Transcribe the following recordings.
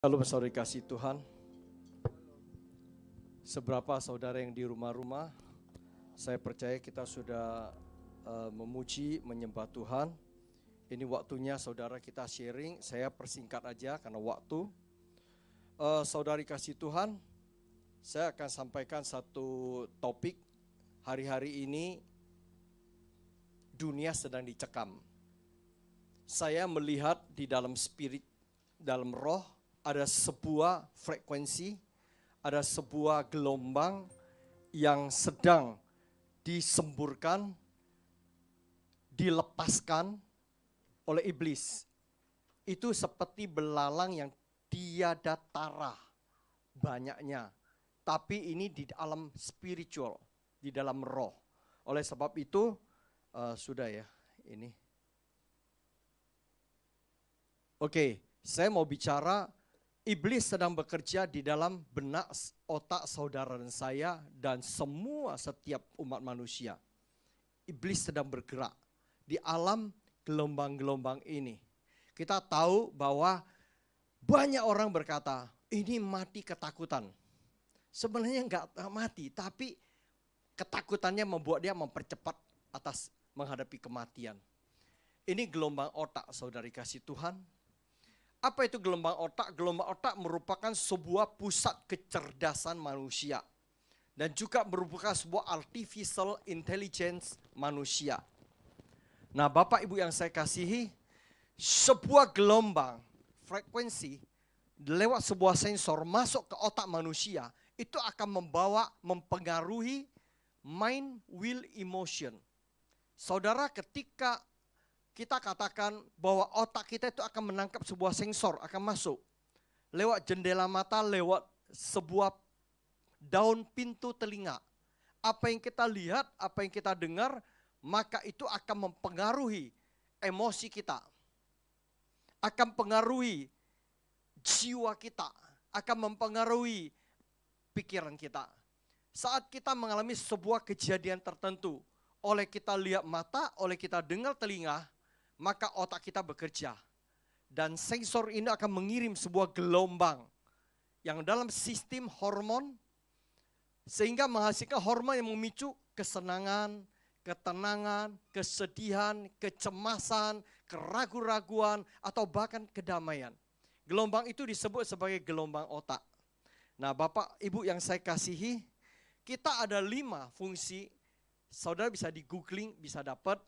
Halo saudara kasih Tuhan, seberapa saudara yang di rumah-rumah, saya percaya kita sudah memuji, menyembah Tuhan. Ini waktunya saudara kita sharing, saya persingkat aja karena waktu. Saudari kasih Tuhan, saya akan sampaikan satu topik. Hari-hari ini dunia sedang dicekam. Saya melihat di dalam spirit, dalam roh, ada sebuah frekuensi, ada sebuah gelombang yang sedang disemburkan, dilepaskan oleh iblis. Itu seperti belalang yang tiada tara banyaknya. Tapi ini di alam spiritual, di dalam roh. Oleh sebab itu, sudah ya ini. Oke, saya mau bicara. Iblis sedang bekerja di dalam benak otak saudara dan saya dan semua setiap umat manusia. Iblis sedang bergerak di alam gelombang-gelombang ini. Kita tahu bahwa banyak orang berkata, ini mati ketakutan. Sebenarnya enggak mati, tapi ketakutannya membuat dia mempercepat atas menghadapi kematian. Ini gelombang otak, saudari kasih Tuhan. Apa itu gelombang otak? Gelombang otak merupakan sebuah pusat kecerdasan manusia. Dan juga merupakan sebuah artificial intelligence manusia. Nah, Bapak Ibu yang saya kasihi, sebuah gelombang frekuensi lewat sebuah sensor masuk ke otak manusia, itu akan mempengaruhi mind, will, emotion. Saudara, ketika kita katakan bahwa otak kita itu akan menangkap sebuah sensor, akan masuk lewat jendela mata, lewat sebuah daun pintu telinga. Apa yang kita lihat, apa yang kita dengar, maka itu akan mempengaruhi emosi kita, akan mempengaruhi jiwa kita, akan mempengaruhi pikiran kita. Saat kita mengalami sebuah kejadian tertentu, oleh kita lihat mata, oleh kita dengar telinga, maka otak kita bekerja. Dan sensor ini akan mengirim sebuah gelombang yang dalam sistem hormon, sehingga menghasilkan hormon yang memicu kesenangan, ketenangan, kesedihan, kecemasan, keraguan-raguan, atau bahkan kedamaian. Gelombang itu disebut sebagai gelombang otak. Nah, Bapak Ibu yang saya kasihi, kita ada 5 fungsi. Saudara bisa di googling, bisa dapat.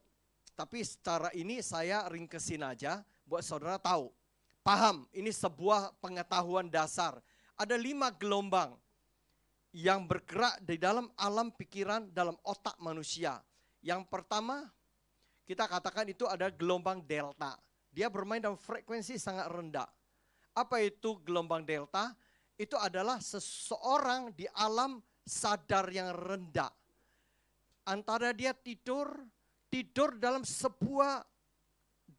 Tapi secara ini saya ringkesin aja buat saudara tahu. Paham, ini sebuah pengetahuan dasar. Ada 5 gelombang yang bergerak di dalam alam pikiran, dalam otak manusia. Yang pertama, kita katakan itu ada gelombang delta. Dia bermain dalam frekuensi sangat rendah. Apa itu gelombang delta? Itu adalah seseorang di alam sadar yang rendah. Antara dia tidur dalam sebuah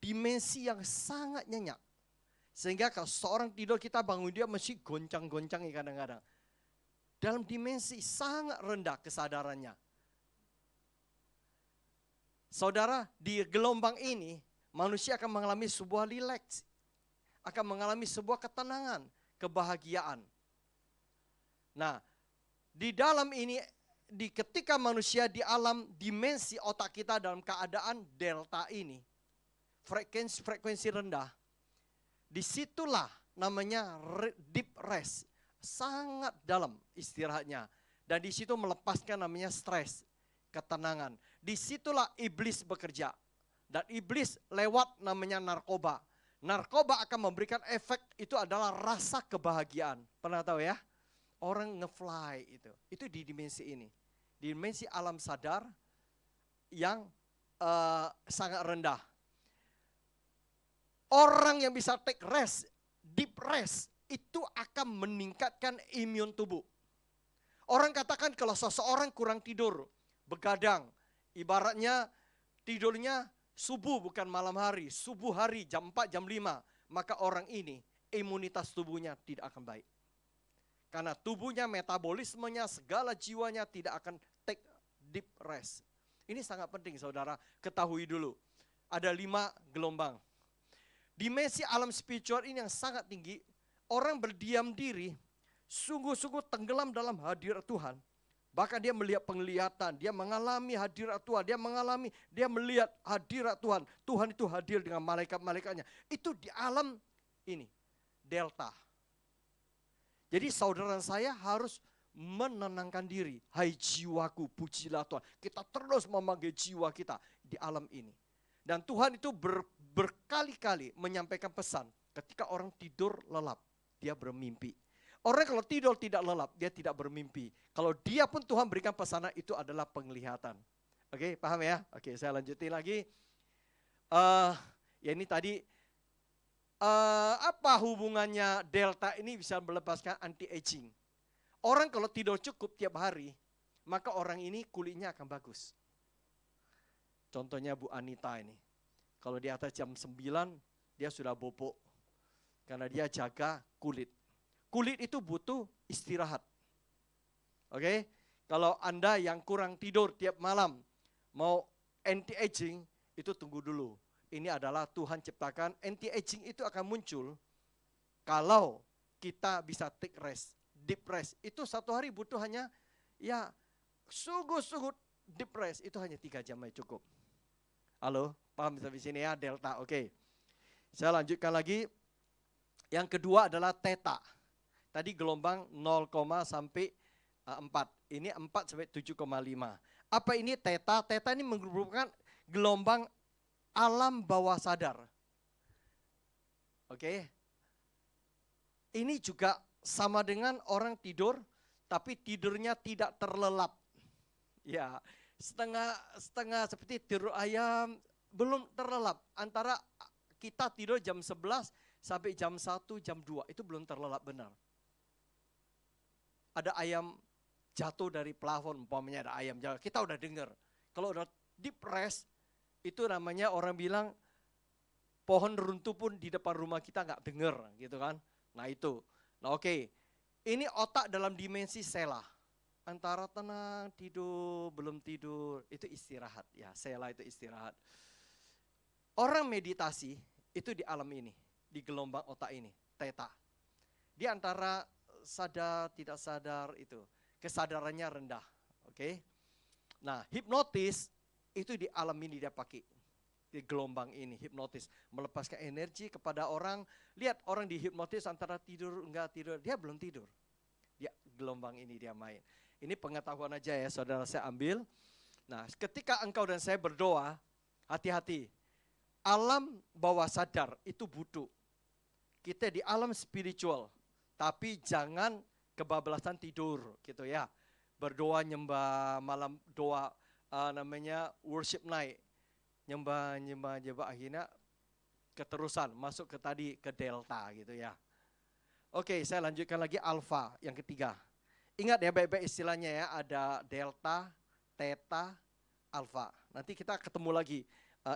dimensi yang sangat nyenyak. Sehingga kalau seorang tidur kita bangun dia mesti goncang-goncang kadang-kadang. Dalam dimensi sangat rendah kesadarannya. Saudara, di gelombang ini manusia akan mengalami sebuah rileks, akan mengalami sebuah ketenangan, kebahagiaan. Nah, di dalam ini, ketika manusia di alam dimensi otak kita dalam keadaan delta ini, frekuensi rendah, disitulah namanya deep rest, sangat dalam istirahatnya. Dan di situ melepaskan namanya stres, ketenangan. Disitulah iblis bekerja. Dan iblis lewat namanya narkoba. Narkoba akan memberikan efek, itu adalah rasa kebahagiaan. Pernah tahu ya? Orang nge-fly itu di dimensi ini. Dimensi alam sadar yang sangat rendah. Orang yang bisa take rest, deep rest, itu akan meningkatkan imun tubuh. Orang katakan kalau seseorang kurang tidur, begadang, ibaratnya tidurnya subuh bukan malam hari, subuh hari jam 4, jam 5, maka orang ini imunitas tubuhnya tidak akan baik. Karena tubuhnya, metabolismenya, segala jiwanya tidak akan take deep rest. Ini sangat penting saudara, ketahui dulu. Ada 5 gelombang. Dimensi alam spiritual ini yang sangat tinggi, orang berdiam diri, sungguh-sungguh tenggelam dalam hadirat Tuhan. Bahkan dia melihat penglihatan, dia mengalami hadirat Tuhan, dia melihat hadirat Tuhan. Tuhan itu hadir dengan malaikat-malaikatnya. Itu di alam ini, delta. Jadi saudara saya harus menenangkan diri. Hai jiwaku, pujilah Tuhan. Kita terus memanggil jiwa kita di alam ini. Dan Tuhan itu berkali-kali menyampaikan pesan. Ketika orang tidur lelap, dia bermimpi. Orang kalau tidur tidak lelap, dia tidak bermimpi. Kalau dia pun Tuhan berikan pesanan, itu adalah penglihatan. Oke, paham ya? Oke, saya lanjutin lagi. Ya ini tadi, apa hubungannya delta ini bisa melepaskan anti-aging? Orang kalau tidur cukup tiap hari, maka orang ini kulitnya akan bagus. Contohnya Bu Anita ini. Kalau di atas jam 9, dia sudah bobok. Karena dia jaga kulit. Kulit itu butuh istirahat. Oke? Kalau Anda yang kurang tidur tiap malam, mau anti-aging, itu tunggu dulu. Ini adalah Tuhan ciptakan, anti-aging itu akan muncul kalau kita bisa take rest, deep rest. Itu satu hari butuh hanya, ya sungguh-sungguh deep rest, itu hanya 3 jam aja cukup. Halo, paham sampai sini ya, delta, oke. Saya lanjutkan lagi. Yang kedua adalah theta. Tadi gelombang 0, sampai 4. Ini 4 sampai 7,5. Apa ini theta? Theta ini merupakan gelombang alam bawah sadar. Oke. Ini juga sama dengan orang tidur, tapi tidurnya tidak terlelap. Ya, setengah seperti tidur ayam, belum terlelap. Antara kita tidur jam 11 sampai jam 1, jam 2, itu belum terlelap benar. Ada ayam jatuh dari plafon, umpamanya ada ayam jatuh, kita udah dengar. Kalau udah deep rest, itu namanya orang bilang pohon runtuh pun di depan rumah kita nggak dengar, gitu kan. Nah itu, nah oke. Ini otak dalam dimensi sela. Antara tenang, tidur, belum tidur, itu istirahat. Ya, sela itu istirahat. Orang meditasi itu di alam ini, di gelombang otak ini, theta. Di antara sadar, tidak sadar itu, kesadarannya rendah. Oke. Nah, hipnotis itu di alam ini dia pakai. Di gelombang ini, hipnotis. Melepaskan energi kepada orang. Lihat orang di hipnotis antara tidur, enggak tidur, dia belum tidur. Dia gelombang ini dia main. Ini pengetahuan aja ya, saudara saya ambil. Nah, ketika engkau dan saya berdoa, hati-hati. Alam bawah sadar itu butuh. Kita di alam spiritual, tapi jangan kebablasan tidur gitu ya. Berdoa nyembah malam doa namanya worship night. Nyembah akhirnya keterusan masuk ke tadi ke delta gitu ya. Oke, saya lanjutkan lagi alfa yang ketiga. Ingat ya baik-baik istilahnya ya, ada delta, theta, alfa. Nanti kita ketemu lagi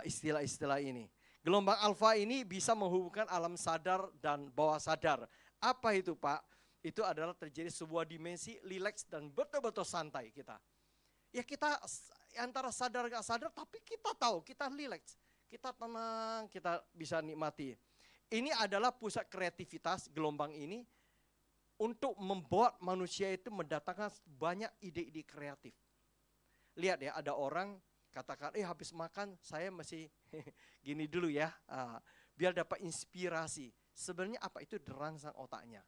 istilah-istilah ini. Gelombang alfa ini bisa menghubungkan alam sadar dan bawah sadar. Apa itu Pak? Itu adalah terjadi sebuah dimensi rileks dan betul-betul santai kita. Ya kita antara sadar gak sadar tapi kita tahu, kita rileks. Kita tenang, kita bisa nikmati. Ini adalah pusat kreativitas gelombang ini untuk membuat manusia itu mendatangkan banyak ide-ide kreatif. Lihat ya, ada orang katakan, habis makan saya masih gini dulu ya, biar dapat inspirasi. Sebenarnya apa itu derangsang otaknya.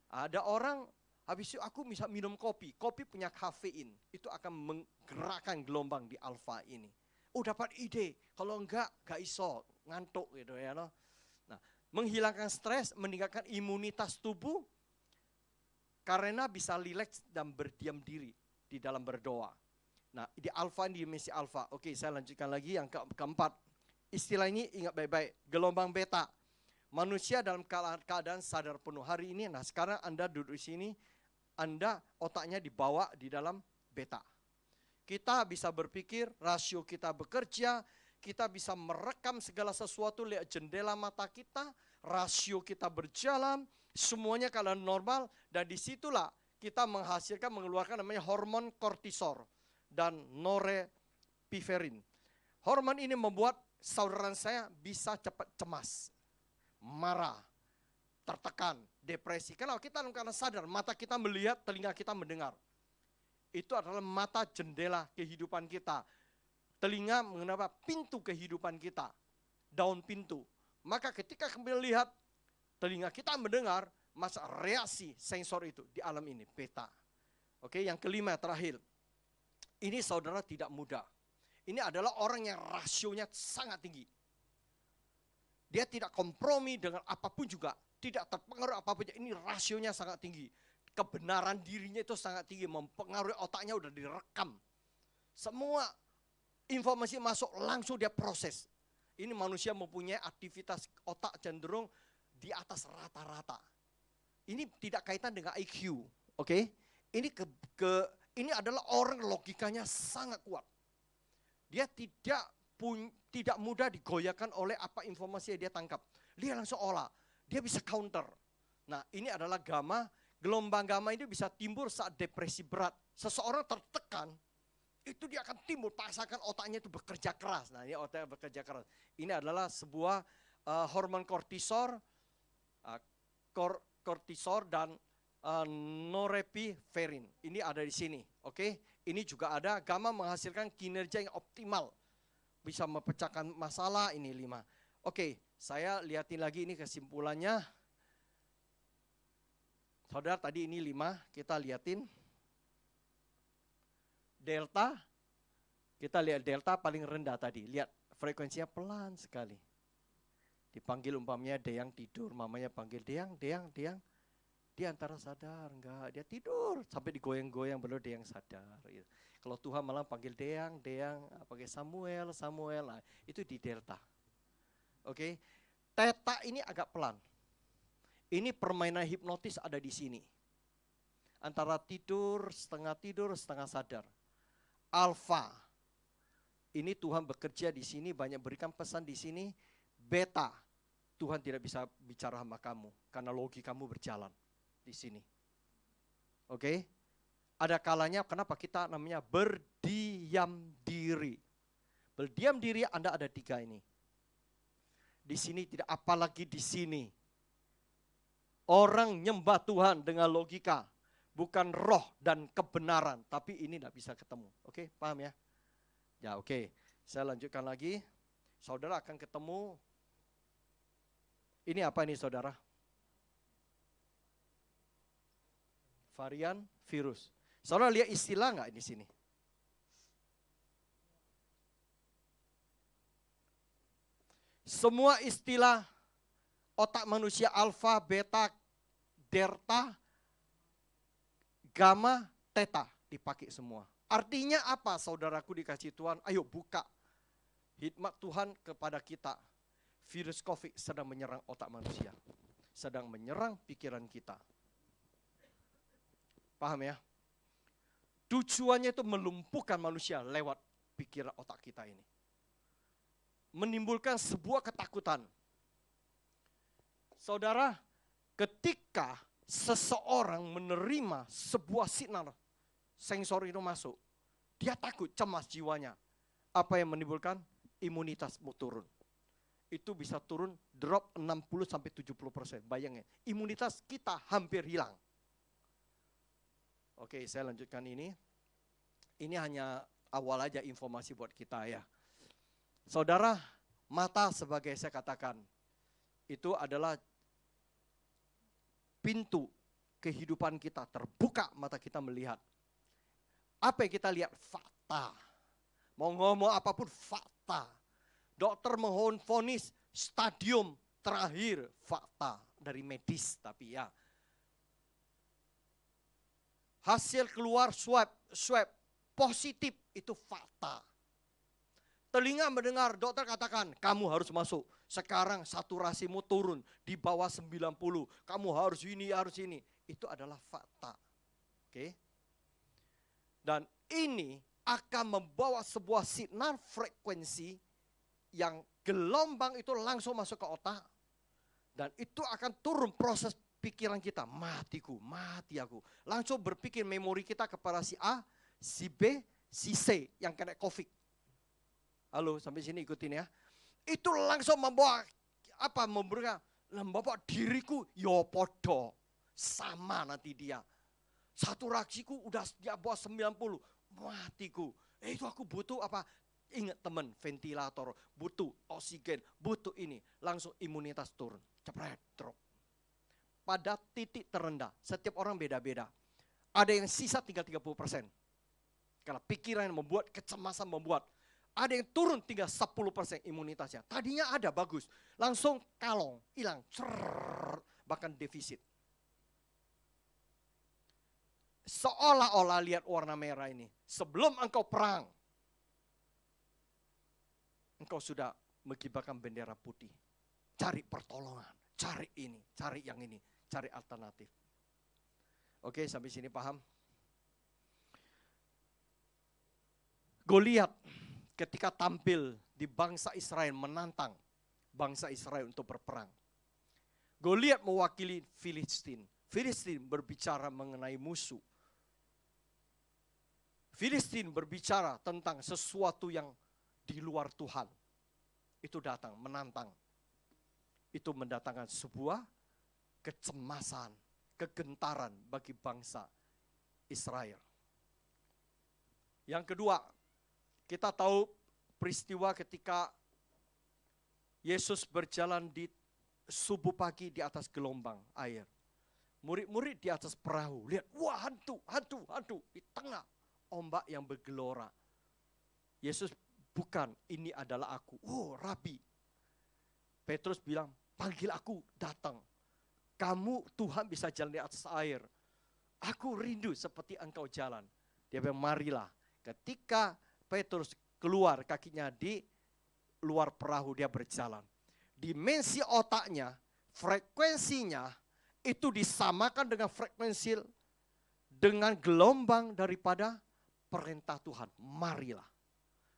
Ada orang, habis itu aku bisa minum kopi, kopi punya kafein, itu akan menggerakkan gelombang di alfa ini. Dapat ide, kalau enggak iso, ngantuk gitu ya. Nah, menghilangkan stres, meningkatkan imunitas tubuh, karena bisa rileks dan berdiam diri di dalam berdoa. Nah, di alfa ini dimensi alfa. Oke, saya lanjutkan lagi yang keempat. Istilah ini ingat baik-baik, gelombang beta. Manusia dalam keadaan sadar penuh. Hari ini, nah sekarang Anda duduk di sini, Anda otaknya dibawa di dalam beta. Kita bisa berpikir, rasio kita bekerja, kita bisa merekam segala sesuatu lihat jendela mata kita, rasio kita berjalan, semuanya keadaan normal, dan disitulah kita mengeluarkan namanya hormon kortisol dan norepinerin. Hormon ini membuat saudara saya bisa cepat cemas, marah, tertekan, depresi. Kenapa? Kita karena sadar, mata kita melihat, telinga kita mendengar. Itu adalah mata jendela kehidupan kita. Telinga mengenapa? Pintu kehidupan kita. Daun pintu. Maka ketika kembali lihat, telinga kita mendengar, masa reaksi sensor itu di alam ini, beta. Oke, yang kelima terakhir. Ini saudara tidak mudah. Ini adalah orang yang rasionya sangat tinggi. Dia tidak kompromi dengan apapun juga. Tidak terpengaruh apapun. Ini rasionya sangat tinggi. Kebenaran dirinya itu sangat tinggi. Mempengaruhi otaknya udah direkam. Semua informasi masuk langsung dia proses. Ini manusia mempunyai aktivitas otak cenderung di atas rata-rata. Ini tidak kaitan dengan IQ. Oke? Ini adalah orang logikanya sangat kuat. Dia tidak mudah digoyahkan oleh apa informasi yang dia tangkap. Dia langsung olah. Dia bisa counter. Nah, ini adalah gamma. Gelombang gamma ini bisa timbul saat depresi berat. Seseorang tertekan, itu dia akan timbul, pasakan otaknya itu bekerja keras. Nah, ini otaknya bekerja keras. Ini adalah sebuah hormon kortisol, dan norepinefrin. Ini ada di sini, oke? Ini juga ada, gamma menghasilkan kinerja yang optimal. Bisa memecahkan masalah, ini 5. Oke, saya lihatin lagi ini kesimpulannya. Saudara, tadi ini 5, kita lihatin. Delta, kita lihat delta paling rendah tadi. Lihat, frekuensinya pelan sekali. Dipanggil umpamanya Deyang tidur, mamanya panggil Deyang. Dia antara sadar, enggak, dia tidur. Sampai digoyang-goyang, belum Deyang sadar. Kalau Tuhan malah panggil Deyang, pakai Samuel. Nah, itu di delta. Oke, Theta ini agak pelan. Ini permainan hipnotis ada di sini. Antara tidur, setengah sadar. Alpha, ini Tuhan bekerja di sini, banyak berikan pesan di sini. Beta, Tuhan tidak bisa bicara sama kamu, karena logi kamu berjalan di sini. Oke, ada kalanya kenapa kita namanya berdiam diri. Berdiam diri Anda ada 3 ini. Di sini tidak, apalagi di sini. Orang nyembah Tuhan dengan logika, bukan roh dan kebenaran, tapi ini tidak bisa ketemu. Oke, paham ya? Ya, oke. Saya lanjutkan lagi. Saudara akan ketemu. Ini apa ini, saudara? Varian virus. Saudara lihat istilah nggak di sini? Semua istilah otak manusia alfa, beta, delta, gamma, theta dipakai semua. Artinya apa, saudaraku dikasih Tuhan? Ayo buka hikmat Tuhan kepada kita. Virus COVID sedang menyerang otak manusia. Sedang menyerang pikiran kita. Paham ya? Tujuannya itu melumpuhkan manusia lewat pikiran otak kita ini. Menimbulkan sebuah ketakutan. Saudara, ketika seseorang menerima sebuah signal sensor itu masuk, dia takut, cemas jiwanya. Apa yang menimbulkan? Imunitas turun. Itu bisa turun, drop 60-70%. Bayangin, imunitas kita hampir hilang. Oke, saya lanjutkan ini. Ini hanya awal aja informasi buat kita ya. Saudara, mata sebagai saya katakan, itu adalah pintu kehidupan kita. Terbuka mata kita melihat. Apa yang kita lihat? Fakta. Mau ngomong apapun fakta. Dokter vonis stadium terakhir, fakta dari medis, tapi ya. Hasil keluar swab positif, itu fakta. Telinga mendengar, dokter katakan, kamu harus masuk. Sekarang saturasimu turun di bawah 90. Kamu harus ini. Itu adalah fakta. Oke. Dan ini akan membawa sebuah signal frekuensi yang gelombang itu langsung masuk ke otak. Dan itu akan turun proses pikiran kita. Mati aku. Langsung berpikir memori kita kepada si A, si B, si C yang kena COVID. Halo, sampai sini ikutin ya. Itu langsung memberikan Lah Bapak, diriku yo podo. Sama nanti dia. Saturaksiku udah di bawah 90. Matiku. Itu aku butuh apa? Ingat teman, ventilator, butuh oksigen, butuh ini. Langsung imunitas turun. Cepret, drop. Pada titik terendah. Setiap orang beda-beda. Ada yang sisa tinggal 30%. Karena pikiran yang membuat, kecemasan membuat. Ada yang turun tinggal 10% imunitasnya. Tadinya ada bagus. Langsung kalong, hilang. Bahkan defisit. Seolah-olah lihat warna merah ini. Sebelum engkau perang, engkau sudah mengibarkan bendera putih. Cari pertolongan. Cari ini, cari yang ini. Cari alternatif. Oke, sampai sini paham? Goliat ketika tampil di bangsa Israel menantang bangsa Israel untuk berperang. Goliat mewakili Filistin. Filistin berbicara mengenai musuh. Filistin berbicara tentang sesuatu yang di luar Tuhan. Itu datang, menantang. Itu mendatangkan sebuah kecemasan, kegentaran bagi bangsa Israel. Yang kedua, kita tahu peristiwa ketika Yesus berjalan di subuh pagi di atas gelombang air. Murid-murid di atas perahu, lihat, wah hantu di tengah ombak yang bergelora. Yesus, bukan, ini adalah aku. Oh, Rabi. Petrus bilang, panggil aku, datang. Kamu, Tuhan, bisa jalan di atas air. Aku rindu seperti engkau jalan. Dia bilang, marilah. Ketika Petrus keluar kakinya di luar perahu, dia berjalan. Dimensi otaknya, frekuensinya itu disamakan dengan frekuensi dengan gelombang daripada perintah Tuhan. Marilah.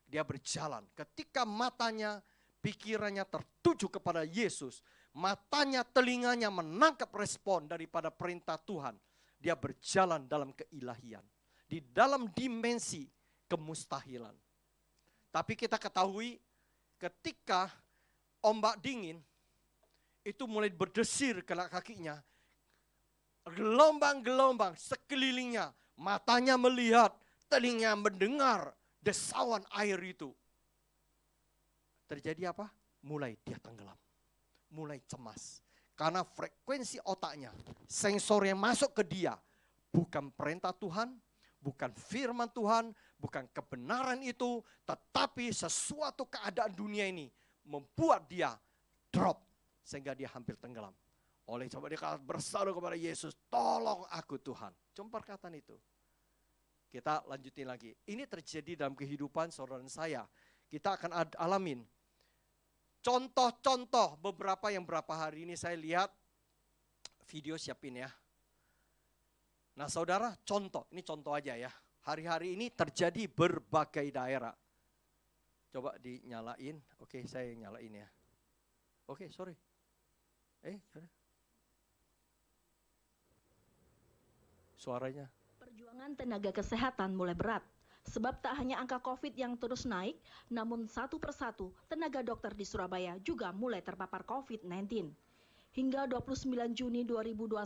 Dia berjalan. Ketika matanya, pikirannya tertuju kepada Yesus, matanya, telinganya menangkap respon daripada perintah Tuhan. Dia berjalan dalam keilahian. Di dalam dimensi kemustahilan. Tapi kita ketahui ketika ombak dingin itu mulai berdesir ke kakinya. Gelombang-gelombang sekelilingnya, matanya melihat, telinga mendengar desauan air itu. Terjadi apa? Mulai dia tenggelam. Mulai cemas. Karena frekuensi otaknya, sensor yang masuk ke dia, bukan perintah Tuhan, bukan firman Tuhan, bukan kebenaran itu, tetapi sesuatu keadaan dunia ini membuat dia drop sehingga dia hampir tenggelam. Oleh sebab dia berseru kepada Yesus, tolong aku Tuhan. Cuma perkataan itu. Kita lanjutin lagi. Ini terjadi dalam kehidupan saudara dan saya. Kita akan alamin contoh-contoh beberapa yang berapa hari ini saya lihat video siapin ya. Nah saudara, contoh, ini contoh aja ya. Hari-hari ini terjadi berbagai daerah. Coba dinyalain. Oke, saya nyalain ya. Oke, sorry. Suaranya. Perjuangan tenaga kesehatan mulai berat. Sebab tak hanya angka COVID yang terus naik, namun satu persatu tenaga dokter di Surabaya juga mulai terpapar COVID-19. Hingga 29 Juni 2021,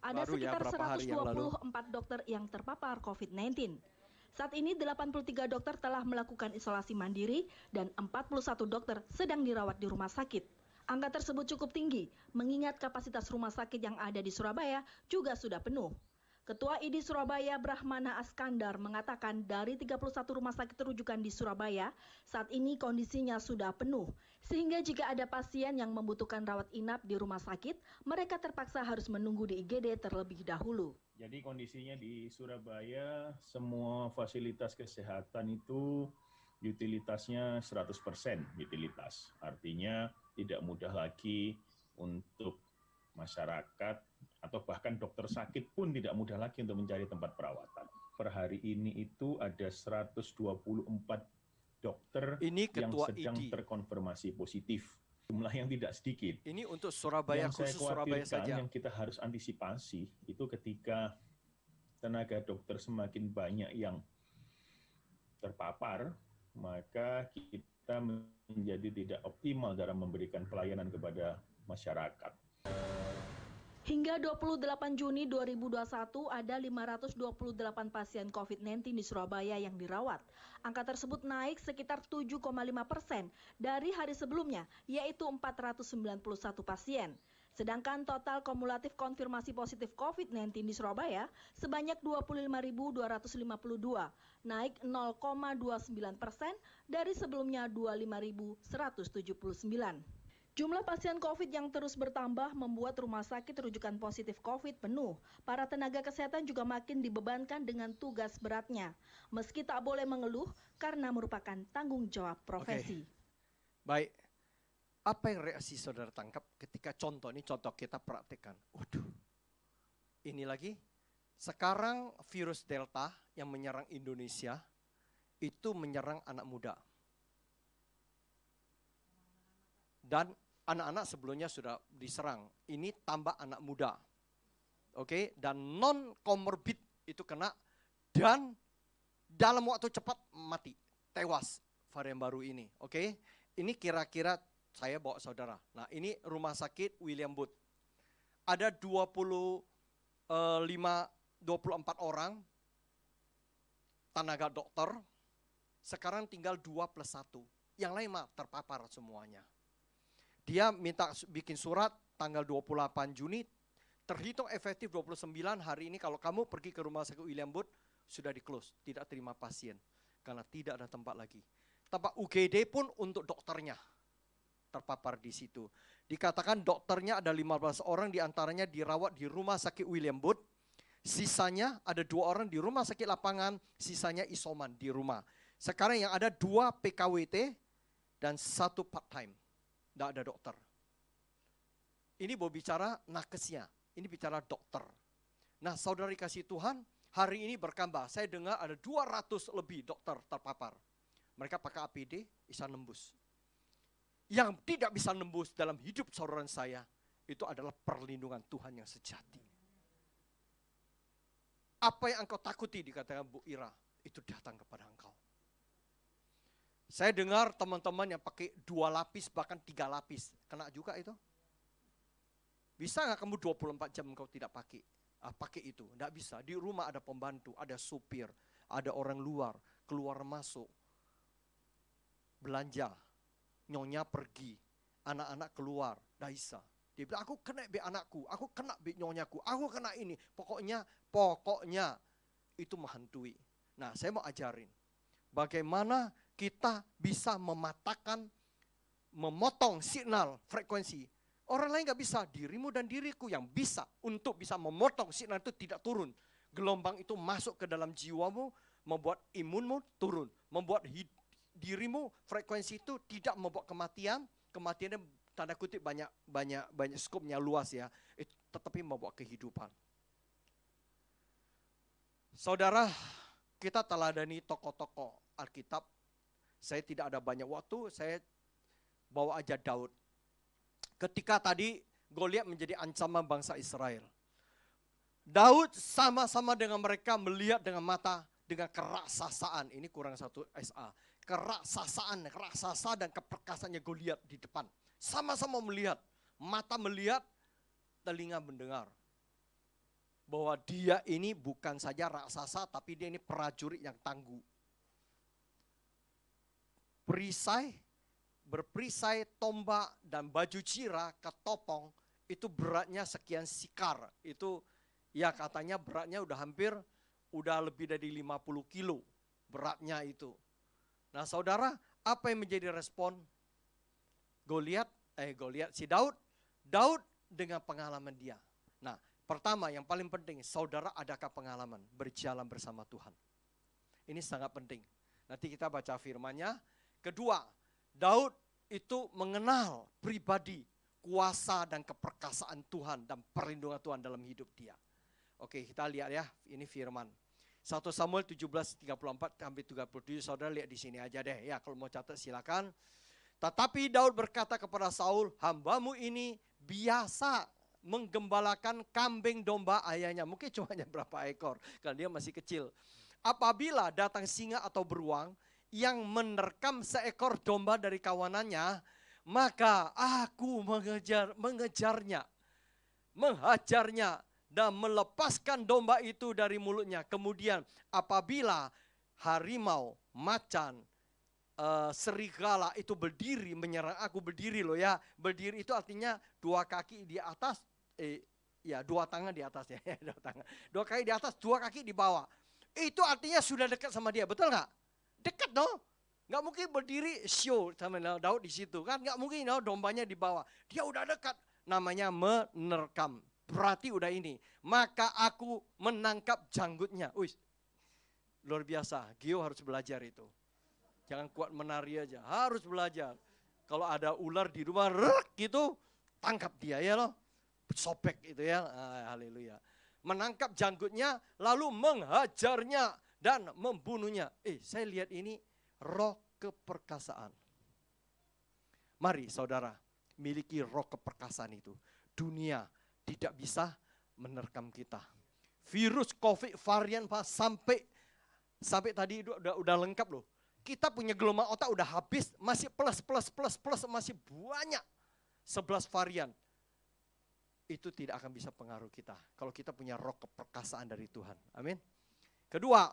ada sekitar 124 dokter yang terpapar COVID-19. Saat ini 83 dokter telah melakukan isolasi mandiri dan 41 dokter sedang dirawat di rumah sakit. Angka tersebut cukup tinggi, mengingat kapasitas rumah sakit yang ada di Surabaya juga sudah penuh. Ketua ID Surabaya Brahmana Askandar mengatakan dari 31 rumah sakit rujukan di Surabaya, saat ini kondisinya sudah penuh. Sehingga jika ada pasien yang membutuhkan rawat inap di rumah sakit, mereka terpaksa harus menunggu di IGD terlebih dahulu. Jadi kondisinya di Surabaya, semua fasilitas kesehatan itu utilitasnya 100% utilitas. Artinya tidak mudah lagi untuk masyarakat atau bahkan dokter sakit pun tidak mudah lagi untuk mencari tempat perawatan. Per hari ini itu ada 124 dokter yang sedang terkonfirmasi positif. Jumlah yang tidak sedikit. Ini untuk Surabaya, yang khusus Surabaya saja. Yang kita harus antisipasi itu ketika tenaga dokter semakin banyak yang terpapar, maka kita menjadi tidak optimal dalam memberikan pelayanan kepada masyarakat. Hingga 28 Juni 2021 ada 528 pasien COVID-19 di Surabaya yang dirawat. Angka tersebut naik sekitar 7,5% dari hari sebelumnya, yaitu 491 pasien. Sedangkan total kumulatif konfirmasi positif COVID-19 di Surabaya sebanyak 25.252, naik 0,29% dari sebelumnya 25.179. Jumlah pasien COVID yang terus bertambah membuat rumah sakit rujukan positif COVID penuh. Para tenaga kesehatan juga makin dibebankan dengan tugas beratnya. Meski tak boleh mengeluh karena merupakan tanggung jawab profesi. Baik, apa yang reaksi saudara tangkap ketika contoh kita praktekkan? Waduh, ini lagi. Sekarang virus Delta yang menyerang Indonesia itu menyerang anak muda. Dan anak-anak sebelumnya sudah diserang. Ini tambah anak muda. Oke, dan non-komorbid itu kena dan dalam waktu cepat mati, tewas varian baru ini. Oke, ini kira-kira saya bawa saudara. Nah, ini rumah sakit William Booth. Ada 24 orang tenaga dokter. Sekarang tinggal 2+1. Yang lain mah terpapar semuanya. Dia minta bikin surat tanggal 28 Juni, terhitung efektif 29 hari ini kalau kamu pergi ke rumah sakit William Booth, sudah di-close, tidak terima pasien. Karena tidak ada tempat lagi. Tempat UGD pun untuk dokternya terpapar di situ. Dikatakan dokternya ada 15 orang, diantaranya dirawat di rumah sakit William Booth. Sisanya ada 2 orang di rumah sakit lapangan, sisanya isoman di rumah. Sekarang yang ada 2 PKWT dan 1 part-time. Tidak ada dokter. Ini mau bicara nakesnya, ini bicara dokter. Nah, saudara kasih Tuhan, hari ini berkembang. Saya dengar ada 200 lebih dokter terpapar. Mereka pakai APD, bisa nembus. Yang tidak bisa nembus dalam hidup saudara saya, itu adalah perlindungan Tuhan yang sejati. Apa yang engkau takuti, dikatakan Bu Ira, itu datang kepada engkau. Saya dengar teman-teman yang pakai 2 lapis, bahkan 3 lapis. Kena juga itu? Bisa nggak kamu 24 jam engkau tidak pakai? Pakai itu, enggak bisa. Di rumah ada pembantu, ada supir, ada orang luar, keluar masuk. Belanja, nyonya pergi, anak-anak keluar, enggak bisa. Dia bilang, aku kena be anakku, aku kena be nyonyaku, aku kena ini. Pokoknya itu menghantui. Nah, saya mau ajarin. Bagaimana kita bisa memotong signal frekuensi. Orang lain nggak bisa, dirimu dan diriku yang bisa untuk bisa memotong signal itu tidak turun. Gelombang itu masuk ke dalam jiwamu, membuat imunmu turun. Membuat dirimu, frekuensi itu tidak membawa kematian. Kematiannya tanda kutip banyak skopnya luas ya. Tetapi membawa kehidupan. Saudara, kita teladani tokoh-tokoh Alkitab. Saya tidak ada banyak waktu, saya bawa aja Daud. Ketika tadi Goliat menjadi ancaman bangsa Israel. Daud sama-sama dengan mereka melihat dengan mata, dengan keraksasaan. Ini kurang 1 SA. Keraksasaan dan keperkasaannya Goliat di depan. Sama-sama melihat, mata melihat, telinga mendengar. Bahwa dia ini bukan saja raksasa, tapi dia ini prajurit yang tangguh. Berperisai, tombak, dan baju cira, ketopong, itu beratnya sekian sikar. Itu ya katanya beratnya udah lebih dari 50 kilo beratnya itu. Nah saudara, apa yang menjadi respon Daud dengan pengalaman dia. Nah pertama yang paling penting, saudara adakah pengalaman berjalan bersama Tuhan? Ini sangat penting. Nanti kita baca firman-Nya. Kedua, Daud itu mengenal pribadi, kuasa dan keperkasaan Tuhan dan perlindungan Tuhan dalam hidup dia. Oke, kita lihat ya, ini firman. 1 Samuel 17:34-37, saudara lihat di sini aja deh. Ya, kalau mau catat silakan. Tetapi Daud berkata kepada Saul, hambamu ini biasa menggembalakan kambing domba ayahnya. Mungkin cuma berapa ekor, karena dia masih kecil. Apabila datang singa atau beruang, yang menerkam seekor domba dari kawanannya, maka aku mengejarnya, menghajarnya, dan melepaskan domba itu dari mulutnya. Kemudian apabila harimau, macan, serigala itu berdiri menyerang aku, berdiri loh ya. Berdiri itu artinya dua kaki di atas, dua tangan di atas ya, dua kaki di atas, dua kaki di bawah. Itu artinya sudah dekat sama dia, betul nggak? Dekat dong. Nggak mungkin berdiri show sama Daud di situ kan, nggak mungkin dombanya di bawah. Dia udah dekat, namanya menerkam. Berarti udah ini. Maka aku menangkap janggutnya. Wih, luar biasa. Gio harus belajar itu. Jangan kuat menari aja, harus belajar. Kalau ada ular di rumah, gitu, tangkap dia ya loh. Sobek itu ya, haleluya. Menangkap janggutnya, lalu menghajarnya dan membunuhnya. Saya lihat ini roh keperkasaan. Mari saudara, miliki roh keperkasaan itu. Dunia tidak bisa menerkam kita. Virus COVID varian sampai tadi udah lengkap loh. Kita punya gelombang otak udah habis, masih plus, masih banyak. 11 varian. Itu tidak akan bisa pengaruh kita. Kalau kita punya roh keperkasaan dari Tuhan. Amin. Kedua,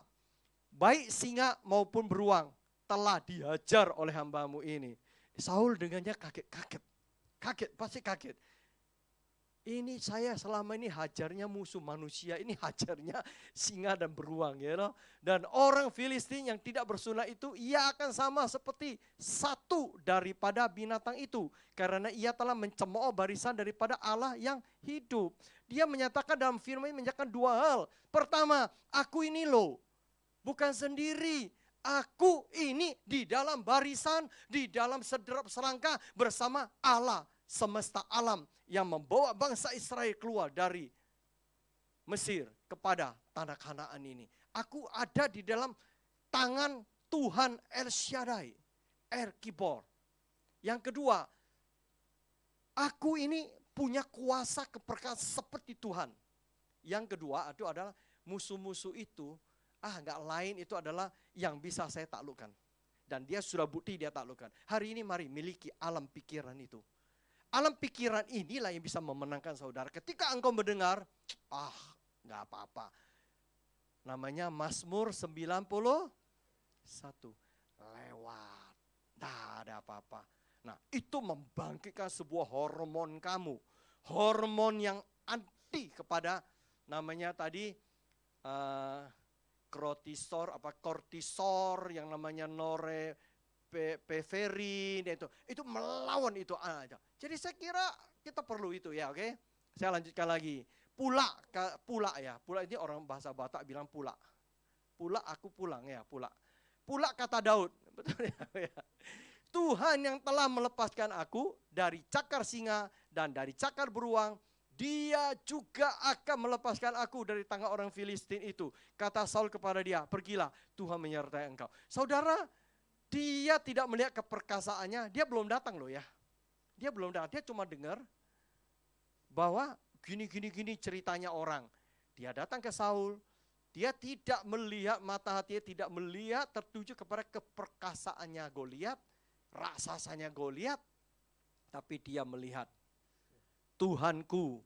baik singa maupun beruang telah dihajar oleh hambamu ini. Saul dengannya kaget, pasti kaget. Ini saya selama ini hajarnya musuh manusia, ini hajarnya singa dan beruang ya loh. Dan orang Filistin yang tidak bersunat itu, ia akan sama seperti satu daripada binatang itu. Karena ia telah mencemooh barisan daripada Allah yang hidup. Dia menyatakan dalam firman ini menyatakan dua hal. Pertama, aku ini loh, bukan sendiri. Aku ini di dalam barisan, di dalam sederap serangka bersama Allah semesta alam yang membawa bangsa Israel keluar dari Mesir kepada tanah Kanaan ini. Aku ada di dalam tangan Tuhan El Shaddai, El Kibor. Yang kedua, aku ini punya kuasa keperkasaan seperti Tuhan. Yang kedua itu adalah musuh-musuh itu, nggak lain itu adalah yang bisa saya taklukkan. Dan dia sudah bukti dia taklukkan. Hari ini mari miliki alam pikiran itu. Alam pikiran inilah yang bisa memenangkan saudara. Ketika engkau mendengar, nggak apa-apa. Namanya Mazmur 91. Lewat. Nggak ada apa-apa. Nah, itu membangkitkan sebuah hormon kamu. Hormon yang anti kepada namanya tadi kortisol yang namanya norepinefrin itu melawan itu aja. Jadi saya kira kita perlu itu ya, oke? Saya lanjutkan lagi. Pula ya. Pula ini orang bahasa Batak bilang pula. Pula aku pulang ya, pula. Pula kata Daud, betul ya. Tuhan yang telah melepaskan aku dari cakar singa dan dari cakar beruang, dia juga akan melepaskan aku dari tangan orang Filistin itu. Kata Saul kepada dia, pergilah, Tuhan menyertai engkau. Saudara, dia tidak melihat keperkasaannya, dia belum datang loh ya. Dia belum datang, dia cuma dengar bahwa gini ceritanya orang. Dia datang ke Saul, dia tidak melihat, mata hatinya tidak melihat tertuju kepada keperkasaannya Goliat, raksasanya Goliat, tapi dia melihat Tuhanku,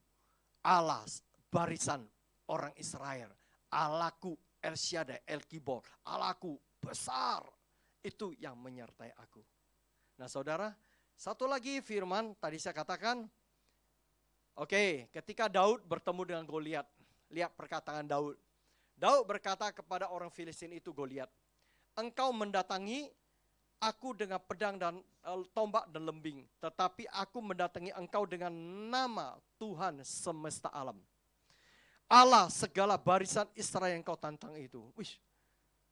Allah barisan orang Israel, Allahku El Shaddai, El Kibor, Allahku besar, itu yang menyertai aku. Nah saudara, satu lagi firman tadi saya katakan, ketika Daud bertemu dengan Goliat, lihat perkataan Daud. Daud berkata kepada orang Filistin itu Goliat, engkau mendatangi aku dengan pedang dan tombak dan lembing, tetapi aku mendatangi engkau dengan nama Tuhan semesta alam. Allah segala barisan Israel yang kau tantang itu. Wih,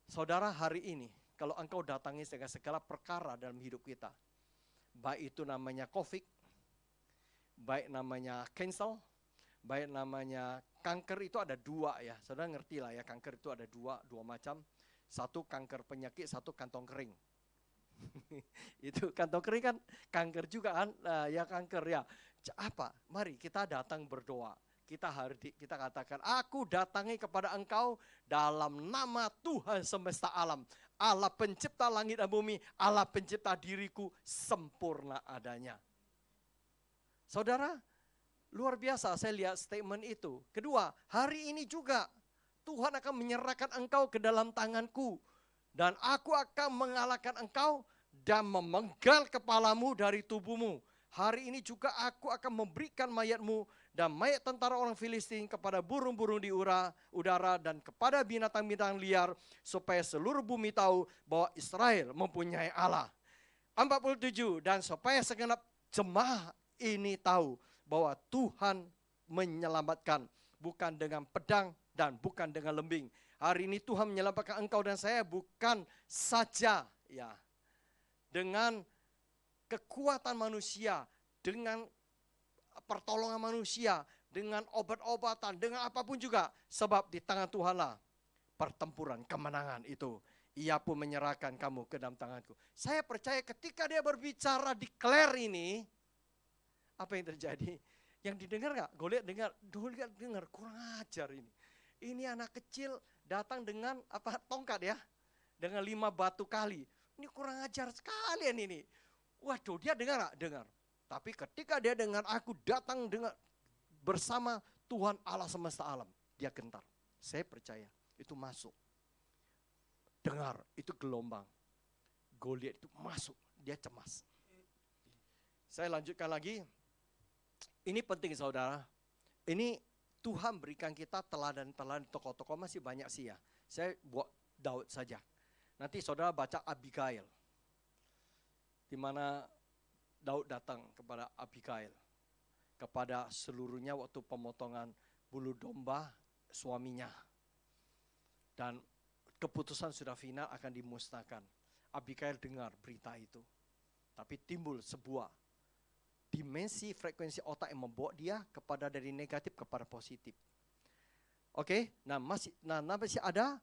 saudara hari ini, kalau engkau datangi segala perkara dalam hidup kita, baik itu namanya COVID, baik namanya cancel, baik namanya kanker, itu ada dua ya. Saudara ngerti lah ya, kanker itu ada dua macam. Satu kanker penyakit, satu kantong kering. Itu kantong kering kan kanker juga kan, ya kanker ya. Apa? Mari kita datang berdoa. Kita katakan, aku datangi kepada engkau dalam nama Tuhan semesta alam. Allah pencipta langit dan bumi, Allah pencipta diriku sempurna adanya. Saudara, luar biasa saya lihat statement itu. Kedua, hari ini juga Tuhan akan menyerahkan engkau ke dalam tanganku. Dan aku akan mengalahkan engkau dan memenggal kepalamu dari tubuhmu. Hari ini juga aku akan memberikan mayatmu dan mayat tentara orang Filistin kepada burung-burung di udara dan kepada binatang-binatang liar, supaya seluruh bumi tahu bahwa Israel mempunyai Allah. 47, dan supaya segenap jemaah ini tahu bahwa Tuhan menyelamatkan, bukan dengan pedang dan bukan dengan lembing. Hari ini Tuhan menyelamatkan engkau dan saya bukan saja ya dengan kekuatan manusia, dengan pertolongan manusia, dengan obat-obatan, dengan apapun juga. Sebab di tangan Tuhanlah pertempuran, kemenangan itu. Ia pun menyerahkan kamu ke dalam tanganku. Saya percaya ketika dia berbicara declare ini, apa yang terjadi? Yang didengar gak? Goliat dengar, kurang ajar ini. Ini anak kecil datang dengan tongkat ya, dengan 5 batu kali. Ini kurang ajar sekalian ini. Waduh, dia dengar gak? Dengar. Tapi ketika dia dengar aku datang dengan bersama Tuhan Allah semesta alam, dia gentar. Saya percaya itu masuk. Dengar, itu gelombang. Goliat itu masuk, dia cemas. Saya lanjutkan lagi. Ini penting saudara. Ini Tuhan berikan kita teladan-teladan tokoh-tokoh, masih banyak sih ya. Saya buat Daud saja. Nanti saudara baca Abigail. Di mana Daud datang kepada Abigail, kepada seluruhnya waktu pemotongan bulu domba suaminya. Dan keputusan sudah final akan dimusnahkan. Abigail dengar berita itu. Tapi timbul sebuah dimensi frekuensi otak yang membawa dia kepada dari negatif kepada positif. Oke, masih ada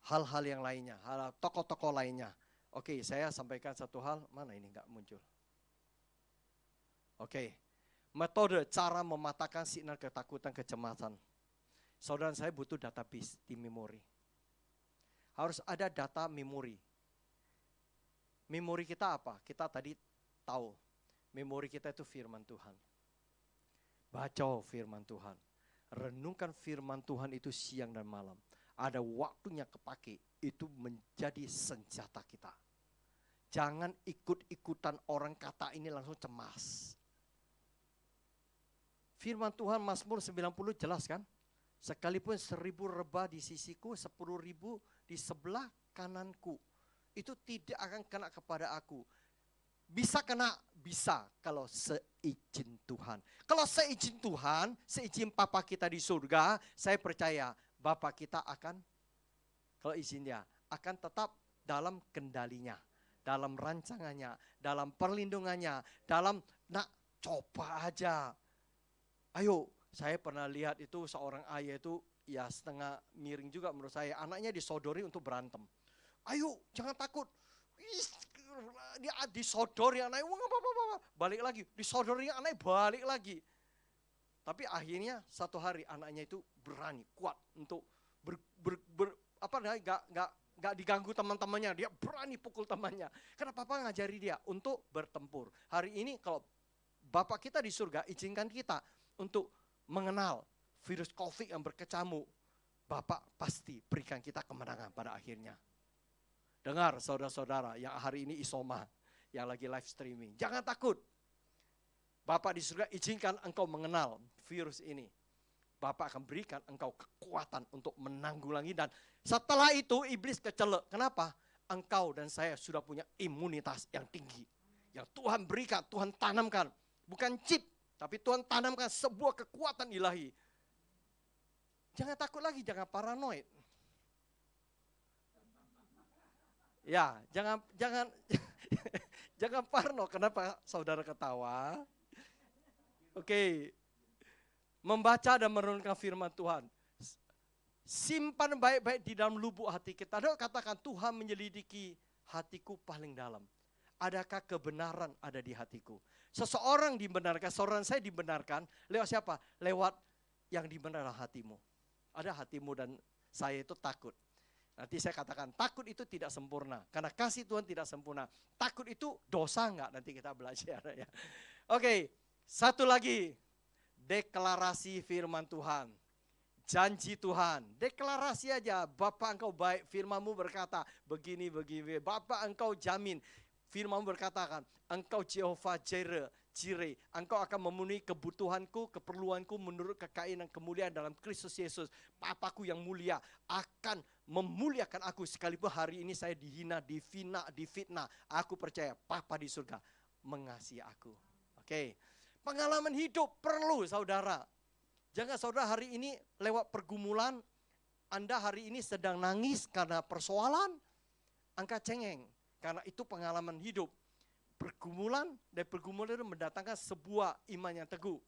hal-hal yang lainnya, hal tokoh-tokoh lainnya. Oke, saya sampaikan satu hal, mana ini enggak muncul. Oke, metode cara mematahkan signal ketakutan, kecemasan. Saudara saya butuh database di memori. Harus ada data memori. Memori kita apa? Kita tadi tahu. Memori kita itu firman Tuhan. Baca firman Tuhan. Renungkan firman Tuhan itu siang dan malam. Ada waktunya kepake. Itu menjadi senjata kita. Jangan ikut-ikutan orang kata ini langsung cemas. Firman Tuhan Mazmur 90 jelas kan? Sekalipun 1000 rebah di sisiku, 10.000 di sebelah kananku. Itu tidak akan kena kepada aku. Bisa kena, bisa kalau seizin Tuhan. Kalau seizin Tuhan, seizin Papa kita di surga, saya percaya Bapa kita akan, kalau izin dia, akan tetap dalam kendalinya, dalam rancangannya, dalam perlindungannya, dalam, coba aja. Ayo, saya pernah lihat itu seorang ayah itu ya setengah miring juga menurut saya. Anaknya disodori untuk berantem. Ayo, jangan takut. Dia disodori anaknya, balik lagi. Disodori anaknya, balik lagi. Tapi akhirnya satu hari anaknya itu berani, kuat untuk gak diganggu teman-temannya. Dia berani pukul temannya. Karena Papa ngajari dia untuk bertempur. Hari ini kalau Bapak kita di surga, izinkan kita untuk mengenal virus COVID yang berkecamuk. Bapak pasti berikan kita kemenangan pada akhirnya. Dengar saudara-saudara yang hari ini isoma, yang lagi live streaming. Jangan takut. Bapak di surga izinkan engkau mengenal virus ini. Bapak akan berikan engkau kekuatan untuk menanggulangi. Dan setelah itu iblis kecelek. Kenapa? Engkau dan saya sudah punya imunitas yang tinggi. Yang Tuhan berikan, Tuhan tanamkan. Bukan chip, tapi Tuhan tanamkan sebuah kekuatan ilahi. Jangan takut lagi, jangan paranoid. Ya, jangan parno. Kenapa saudara ketawa? Oke. Membaca dan merenungkan firman Tuhan. Simpan baik-baik di dalam lubuk hati kita. Ada katakan Tuhan menyelidiki hatiku paling dalam. Adakah kebenaran ada di hatiku? Seseorang dibenarkan, seorang saya dibenarkan lewat siapa? Lewat yang dibenarkan hatimu. Ada hatimu dan saya itu takut. Nanti saya katakan, takut itu tidak sempurna. Karena kasih Tuhan tidak sempurna. Takut itu dosa enggak? Nanti kita belajar ya. Oke, satu lagi. Deklarasi firman Tuhan. Janji Tuhan, deklarasi aja. Bapa engkau baik, firman-Mu berkata begini, begini. Bapa engkau jamin, firman-Mu berkatakan, engkau Jehovah Jireh, engkau akan memenuhi kebutuhanku, keperluanku menurut kekayaan dan kemuliaan dalam Kristus Yesus. Papaku yang mulia akan memuliakan aku sekalipun hari ini saya dihina, difitnah. Aku percaya Papa di surga mengasihi aku. Oke. Pengalaman hidup perlu saudara. Jangan saudara hari ini lewat pergumulan, Anda hari ini sedang nangis karena persoalan, angkat cengeng. Karena itu pengalaman hidup. Pergumulan, dan pergumulan itu mendatangkan sebuah iman yang teguh.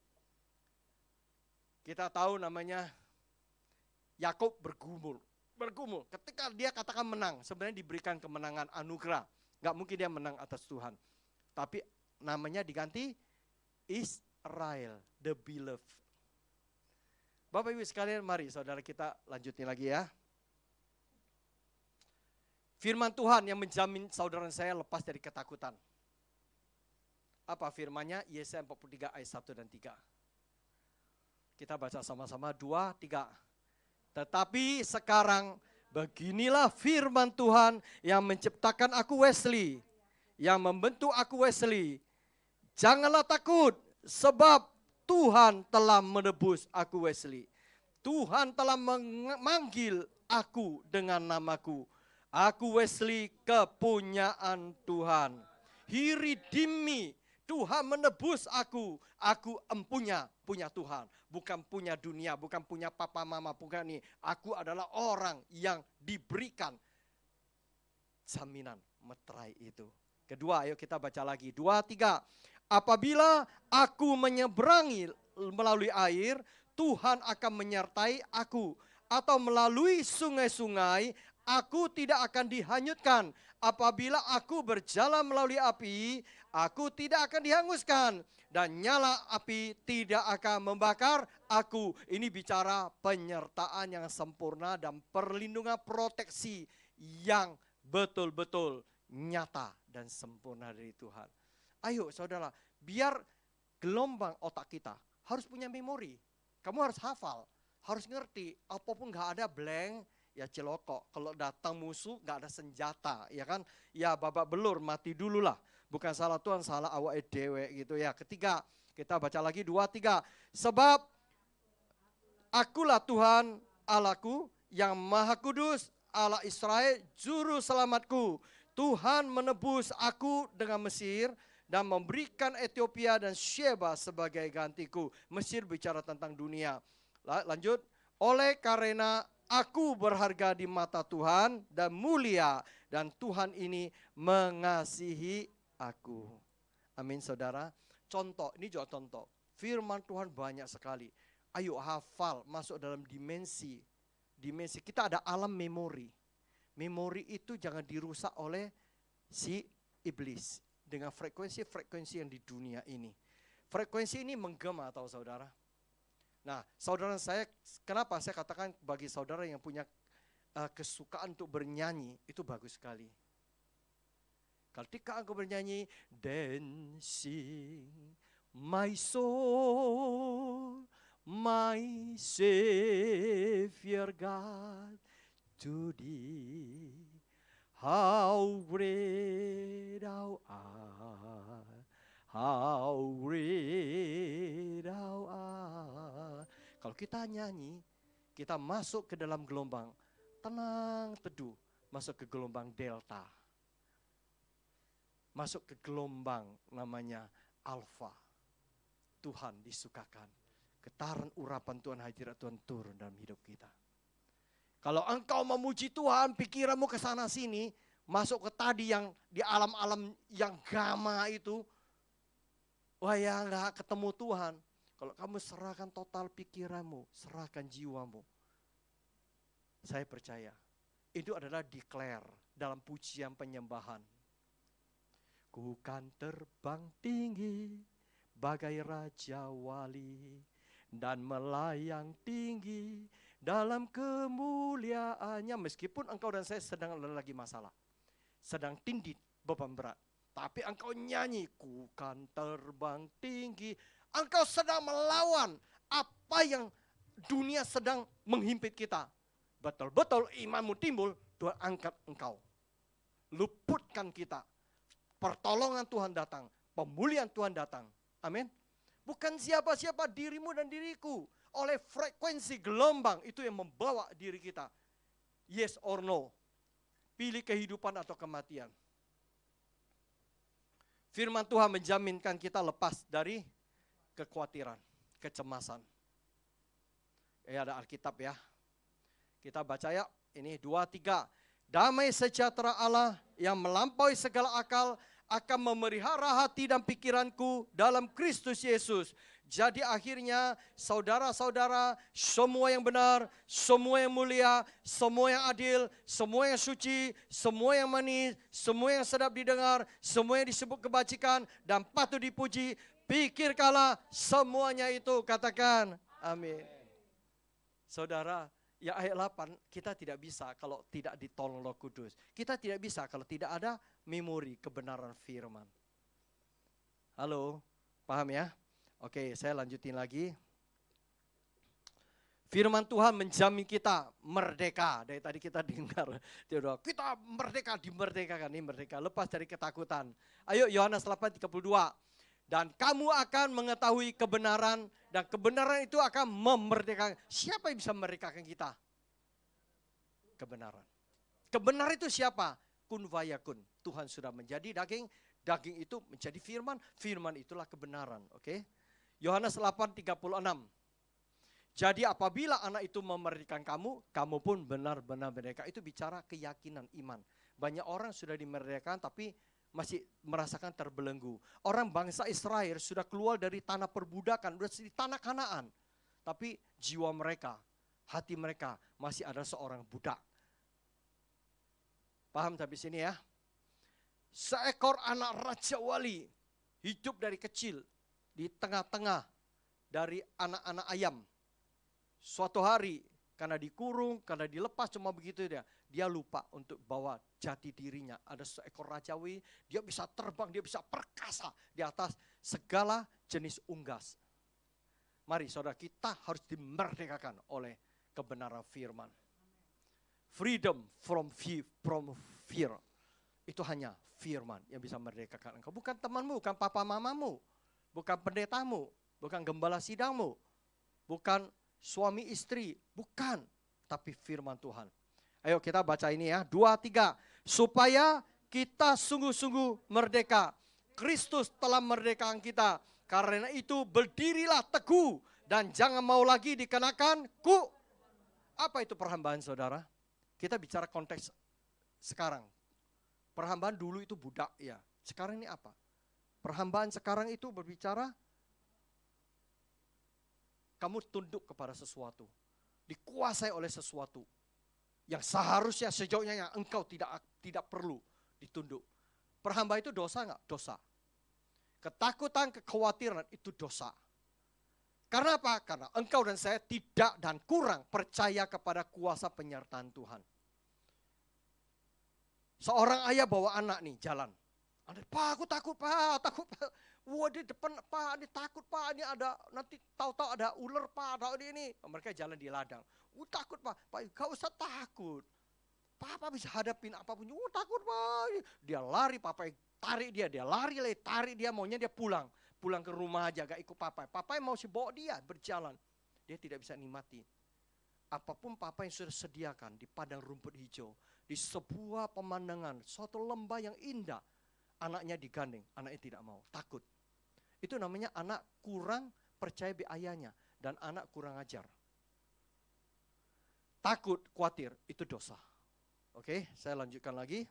Kita tahu namanya Yakub bergumul. Ketika dia katakan menang, sebenarnya diberikan kemenangan anugerah. Gak mungkin dia menang atas Tuhan. Tapi namanya diganti Israel, the beloved. Bapak Ibu sekalian, mari saudara kita lanjutin lagi ya. Firman Tuhan yang menjamin saudara saya lepas dari ketakutan. Apa firmannya? Yesaya 43 ayat 1 dan 3. Kita baca sama-sama 2, 3. Tetapi sekarang beginilah firman Tuhan yang menciptakan aku Wesley, yang membentuk aku Wesley. Janganlah takut sebab Tuhan telah menebus aku Wesley. Tuhan telah memanggil aku dengan namaku. Aku Wesley kepunyaan Tuhan. He redeemed me. Tuhan menebus aku. Aku punya Tuhan. Bukan punya dunia, bukan punya papa mama, bukan ini. Aku adalah orang yang diberikan jaminan meterai itu. Kedua, ayo kita baca lagi. 2, 3. Apabila aku menyeberangi melalui air, Tuhan akan menyertai aku. Atau melalui sungai-sungai, aku tidak akan dihanyutkan. Apabila aku berjalan melalui api, aku tidak akan dihanguskan. Dan nyala api tidak akan membakar aku. Ini bicara penyertaan yang sempurna dan perlindungan proteksi yang betul-betul nyata dan sempurna dari Tuhan. Ayo saudara, biar gelombang otak kita harus punya memori. Kamu harus hafal, harus ngerti. Apapun gak ada blank, ya celokok. Kalau datang musuh gak ada senjata, ya kan? Ya babak belur, mati dulu lah. Bukan salah Tuhan, salah awak dewe gitu ya. Ketiga, kita baca lagi 2, 3. Sebab akulah Tuhan Allahku yang maha kudus, Allah Israel, juru selamatku. Tuhan menebus aku dengan Mesir dan memberikan Ethiopia dan Sheba sebagai gantiku. Mesir bicara tentang dunia. Lanjut. Oleh karena aku berharga di mata Tuhan dan mulia, dan Tuhan ini mengasihi aku. Amin saudara. Contoh, ini juga contoh. Firman Tuhan banyak sekali. Ayo hafal, masuk dalam dimensi. Kita ada alam memori. Memori itu jangan dirusak oleh si iblis. Dengan frekuensi-frekuensi yang di dunia ini. Frekuensi ini menggema, tahu saudara. Nah, saudara saya, kenapa saya katakan bagi saudara yang punya kesukaan untuk bernyanyi, itu bagus sekali. Ketika aku bernyanyi, dancing my soul, my Savior God, to thee. How great thou art, how great thou art. Kalau kita nyanyi, kita masuk ke dalam gelombang tenang, teduh, masuk ke gelombang delta. Masuk ke gelombang namanya alfa. Tuhan disukakan. Getaran urapan Tuhan, hadirat Tuhan turun dalam hidup kita. Kalau engkau memuji Tuhan, pikiranmu ke sana sini, masuk ke tadi yang di alam-alam yang gama itu, wah ya enggak ketemu Tuhan. Kalau kamu serahkan total pikiranmu, serahkan jiwamu, saya percaya itu adalah declare dalam pujian penyembahan. Ku kan terbang tinggi bagai raja wali dan melayang tinggi dalam kemuliaannya. Meskipun engkau dan saya sedang lagi masalah, sedang tindih beban berat, tapi engkau nyanyi, ku kan terbang tinggi. Engkau sedang melawan apa yang dunia sedang menghimpit kita. Betul-betul imanmu timbul, Tuhan angkat engkau. Luputkan kita. Pertolongan Tuhan datang, pemulihan Tuhan datang. Amin. Bukan siapa-siapa, dirimu dan diriku. Oleh frekuensi gelombang itu yang membawa diri kita. Yes or no. Pilih kehidupan atau kematian. Firman Tuhan menjaminkan kita lepas dari kekhawatiran, kecemasan. Ada Alkitab ya. Kita baca ya. Ini 2-3. Damai sejahtera Allah yang melampaui segala akal akan memelihara hati dan pikiranku dalam Kristus Yesus. Jadi akhirnya saudara-saudara, semua yang benar, semua yang mulia, semua yang adil, semua yang suci, semua yang manis, semua yang sedap didengar, semua yang disebut kebajikan dan patut dipuji, pikirkanlah semuanya itu. Katakan amin. Saudara, ya ayat 8, kita tidak bisa kalau tidak ditolong Roh Kudus. Kita tidak bisa kalau tidak ada memori kebenaran firman. Halo, paham ya? Oke, saya lanjutin lagi. Firman Tuhan menjamin kita merdeka. Dari tadi kita dengar, kita merdeka, dimerdekakan. Ini merdeka, lepas dari ketakutan. Ayo Yohanes 8:32. Dan kamu akan mengetahui kebenaran, dan kebenaran itu akan memerdekakan. Siapa yang bisa memerdekakan kita? Kebenaran. Kebenaran itu siapa? Kun fayakun. Tuhan sudah menjadi daging, daging itu menjadi firman, firman itulah kebenaran. Oke? Yohanes 8:36. Jadi apabila anak itu memerdekakan kamu, kamu pun benar-benar merdeka. Itu bicara keyakinan iman. Banyak orang sudah dimerdekakan tapi masih merasakan terbelenggu. Orang bangsa Israel sudah keluar dari tanah perbudakan, sudah di tanah Kanaan. Tapi jiwa mereka, hati mereka masih ada seorang budak. Paham sampai sini ya? Seekor anak Raja Wali hidup dari kecil di tengah-tengah dari anak-anak ayam. Suatu hari karena dikurung, karena dilepas cuma begitu dia lupa untuk bawa jati dirinya. Ada seekor rajawi, dia bisa terbang, dia bisa perkasa di atas segala jenis unggas. Mari saudara, kita harus dimerdekakan oleh kebenaran firman. Freedom from fear. Itu hanya firman yang bisa merdekakan engkau. Bukan temanmu, bukan papa mamamu, bukan pendetamu, bukan gembala sidangmu, bukan suami istri, bukan. Tapi firman Tuhan. Ayo kita baca ini ya, 2-3. Supaya kita sungguh-sungguh merdeka. Kristus telah merdekakan kita. Karena itu berdirilah teguh dan jangan mau lagi dikenakan Apa itu perhambaan saudara? Kita bicara konteks sekarang. Perhambaan dulu itu budak ya. Sekarang ini apa? Perhambaan sekarang itu berbicara kamu tunduk kepada sesuatu. Dikuasai oleh sesuatu. Yang seharusnya sejauhnya yang engkau tidak perlu ditunduk. Perhambaan itu dosa enggak? Dosa. Ketakutan, kekhawatiran itu dosa. Karena apa? Karena engkau dan saya tidak dan kurang percaya kepada kuasa penyertaan Tuhan. Seorang ayah bawa anak nih jalan. Pak, aku takut pak, Wah di depan pak, ini takut pak, ini ada nanti tahu-tahu ada ular pak, tahu ini. Mereka jalan di ladang. Takut pak, gak usah takut. Papa bisa hadapin apapun. Takut pak. Dia lari, papa tarik dia lari, tarik dia, maunya dia pulang ke rumah aja, gak ikut papa. Papa mau bawa dia berjalan. Dia tidak bisa nikmati. Apapun papa yang sudah sediakan di padang rumput hijau, di sebuah pemandangan, suatu lembah yang indah. Anaknya digandeng, anaknya tidak mau, takut. Itu namanya anak kurang percaya be ayahnya dan anak kurang ajar. Takut, khawatir, itu dosa. Oke, saya lanjutkan lagi.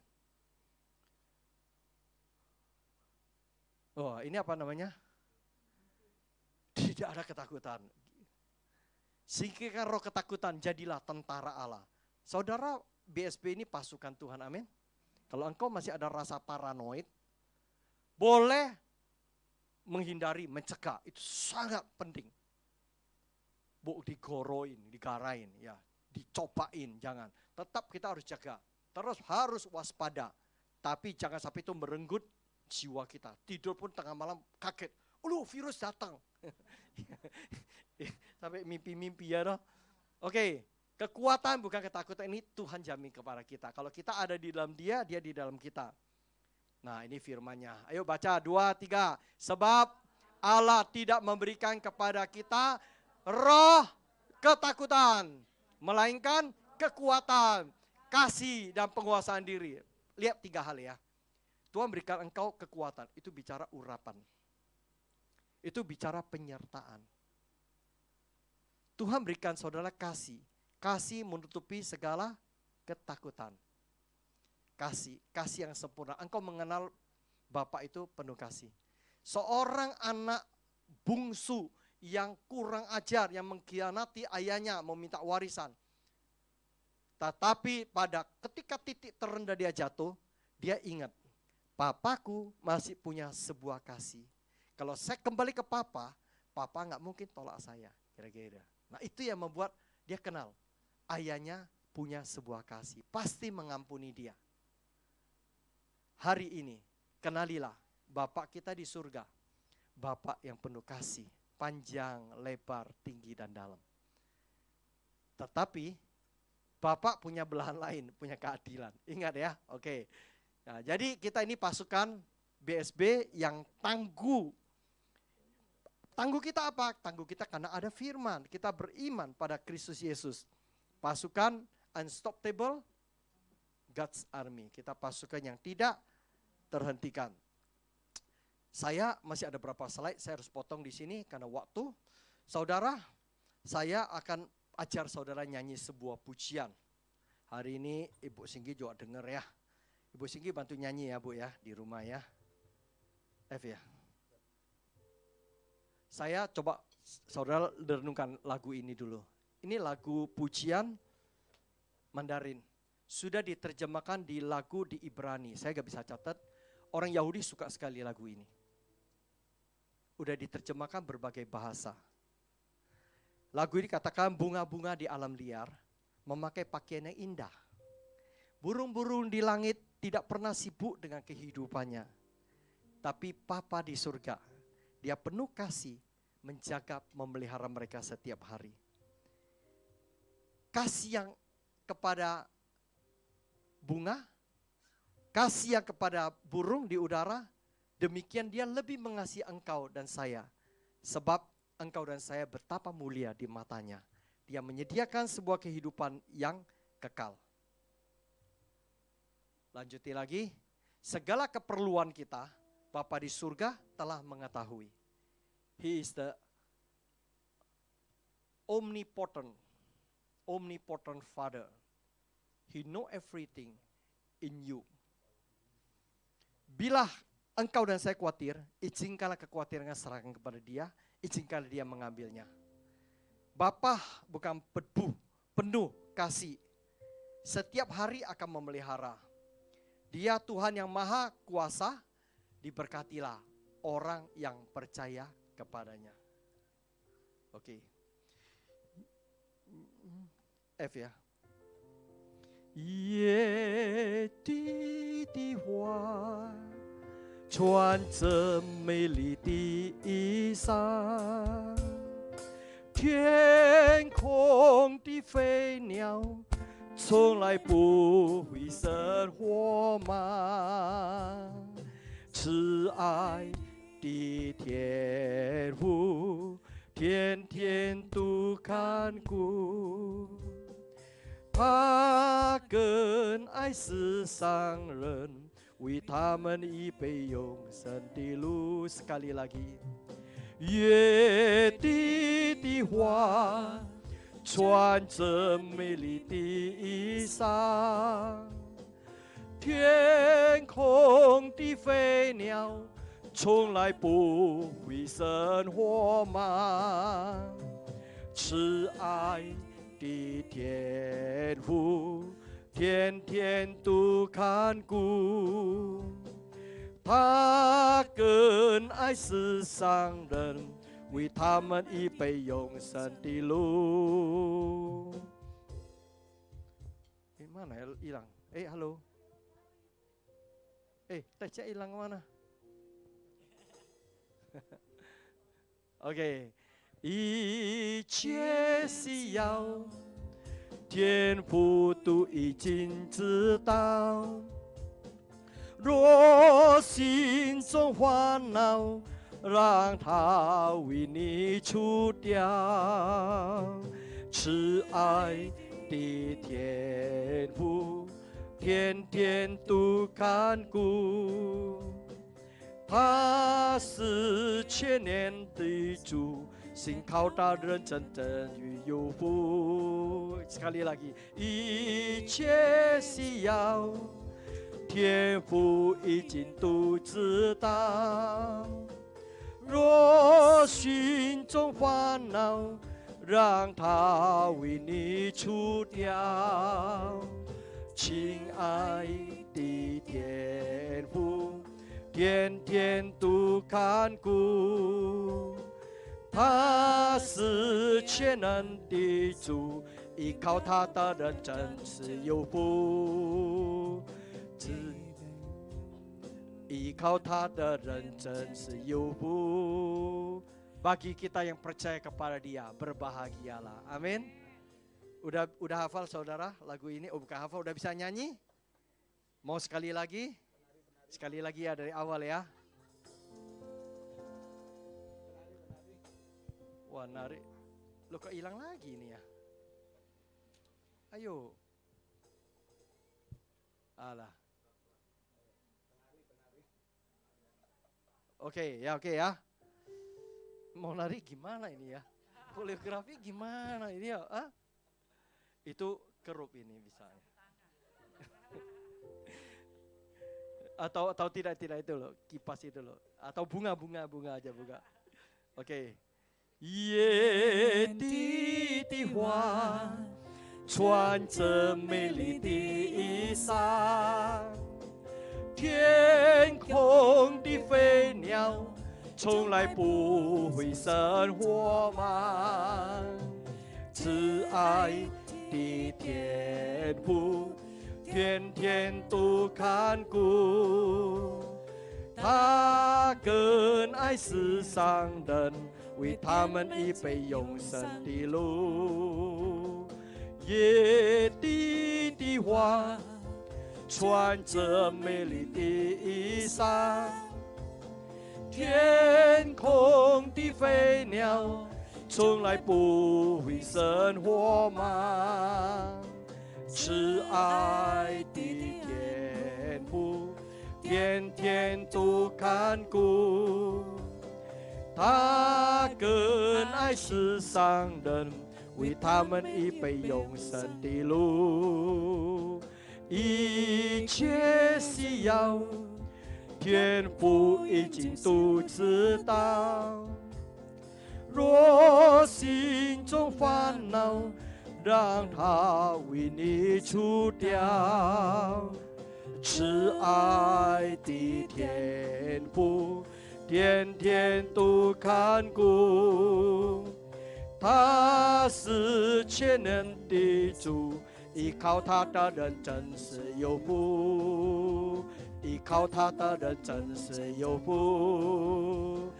Oh, ini apa namanya? Tidak ada ketakutan. Singkirkan roh ketakutan, jadilah tentara Allah. Saudara, BSP ini pasukan Tuhan, amin. Kalau engkau masih ada rasa paranoid, boleh menghindari, mencegah, itu sangat penting. digoroin, digarain, ya, dicobain, jangan. Tetap kita harus jaga, terus harus waspada. Tapi jangan sampai itu merenggut jiwa kita. Tidur pun tengah malam kaget, virus datang. Sampai mimpi-mimpi ya toh. Oke, kekuatan bukan ketakutan, ini Tuhan jamin kepada kita. Kalau kita ada di dalam Dia, Dia di dalam kita. Nah, ini firman-Nya. Ayo baca 2, 3. Sebab Allah tidak memberikan kepada kita roh ketakutan, melainkan kekuatan, kasih, dan penguasaan diri. Lihat 3 hal ya. Tuhan berikan engkau kekuatan, itu bicara urapan. Itu bicara penyertaan. Tuhan berikan saudara kasih. Kasih menutupi segala ketakutan. Kasih yang sempurna. Engkau mengenal Bapa itu penuh kasih. Seorang anak bungsu yang kurang ajar, yang mengkhianati ayahnya, meminta warisan. Tetapi pada ketika titik terendah dia jatuh, dia ingat, papaku masih punya sebuah kasih. Kalau saya kembali ke papa nggak mungkin tolak saya, kira-kira. Nah itu yang membuat dia kenal, ayahnya punya sebuah kasih, pasti mengampuni dia. Hari ini, kenalilah Bapak kita di surga, Bapak yang penuh kasih, panjang, lebar, tinggi, dan dalam. Tetapi Bapak punya belahan lain, punya keadilan. Ingat ya, oke. Nah, jadi kita ini pasukan BSB yang tangguh. Tangguh kita apa? Tangguh kita karena ada firman. Kita beriman pada Kristus Yesus. Pasukan unstoppable God's Army. Kita pasukan yang tidak terhentikan. Saya masih ada beberapa slide, saya harus potong di sini karena waktu. Saudara, saya akan ajar saudara nyanyi sebuah pujian. Hari ini Ibu Singgi juga dengar ya. Ibu Singgi bantu nyanyi ya Bu ya, di rumah ya. F ya. Saya coba saudara renungkan lagu ini dulu. Ini lagu pujian Mandarin. Sudah diterjemahkan di lagu di Ibrani. Saya gak bisa catat. Orang Yahudi suka sekali lagu ini. Udah diterjemahkan berbagai bahasa. Lagu ini katakan bunga-bunga di alam liar memakai pakaian yang indah. Burung-burung di langit tidak pernah sibuk dengan kehidupannya. Tapi Papa di surga, Dia penuh kasih, menjaga, memelihara mereka setiap hari. Kasih yang kepada bunga, kasih yang kepada burung di udara, demikian Dia lebih mengasihi engkau dan saya. Sebab engkau dan saya betapa mulia di matanya. Dia menyediakan sebuah kehidupan yang kekal. Lanjuti lagi, segala keperluan kita, Bapa di surga telah mengetahui. He is the omnipotent Father. He know everything in you. Bila engkau dan saya khawatir, izinkanlah kekhawatirannya serahkan kepada Dia, izinkanlah Dia mengambilnya. Bapa bukan penuh kasih, setiap hari akan memelihara. Dia Tuhan yang maha kuasa, diberkatilah orang yang percaya kepadanya. Oke. F ya. 野地的花穿着美丽的衣裳，天空的飞鸟从来不会生火吗？慈爱的天父天天都看顾，他更爱世上人，为他们预备永生的路。Sekali lagi， 野地的花穿着美丽的衣裳，天空的飞鸟从来不会生火吗？慈爱的天父天天都看顾，他更爱世上人，为他们预备永生的路。Mana hilang? Halo. Tech hilang mana? OK， 一切需要，天父都已经知道。若心中烦恼，让他为你除掉。慈爱的天父，天天都看顾。他是千年的主，信靠他人真正与有福。Sekali lagi， 一切需要，天父已经都知道。若心中烦恼，让他为你除掉。亲爱的天父，天天都看顾。他是全能的主，依靠他的人真是有福。依靠他的人真是有福。Bagi kita yang percaya kepada Dia, berbahagialah. Amin. Udah hafal saudara lagu ini? Bukan hafal, udah bisa nyanyi? Mau sekali lagi? Sekali lagi ya dari awal ya. Wah, nari. Loh kok hilang lagi ini ya? Ayo. Alah. Oke ya. Mau nari gimana ini ya? Koreografi gimana ini ya? Itu kerup ini misalnya. atau tidak itu loh, kipas itu loh. Atau bunga aja bunga. Oke. 野地的花穿着美丽的衣裳，天空的飞鸟从来不会生火忙。慈爱的天父天天都看顾，他更爱世上人，为他们预备永生的路。野地的花穿着美丽的衣裳，天空的飞鸟从来不会生火忙。慈爱的天父天天都看顾，他更爱世上人，为他们预备永生的路。一切需要，天父已经都知道。若心中烦恼，让他为你除掉。慈爱的天父天天都看顾，他是全能的主，依靠他的人真是有福，依靠他的人真是有福，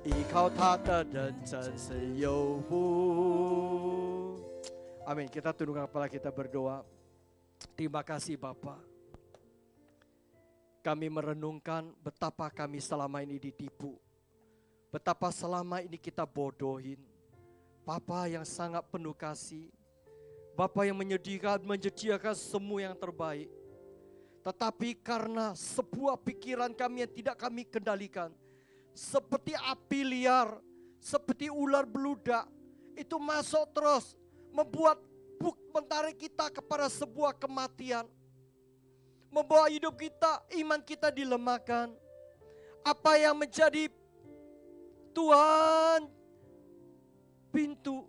依靠他的人真是有福。Amin. Kita tundukkan kepala kita berdoa. Terima kasih Bapa. Kami merenungkan betapa kami selama ini ditipu. Betapa selama ini kita bodohin. Bapa yang sangat penuh kasih. Bapa yang menyediakan semua yang terbaik. Tetapi karena sebuah pikiran kami yang tidak kami kendalikan. Seperti api liar, seperti ular beludak. Itu masuk terus. Membuat menarik kita kepada sebuah kematian. Membawa hidup kita, iman kita dilemahkan. Apa yang menjadi Tuhan pintu,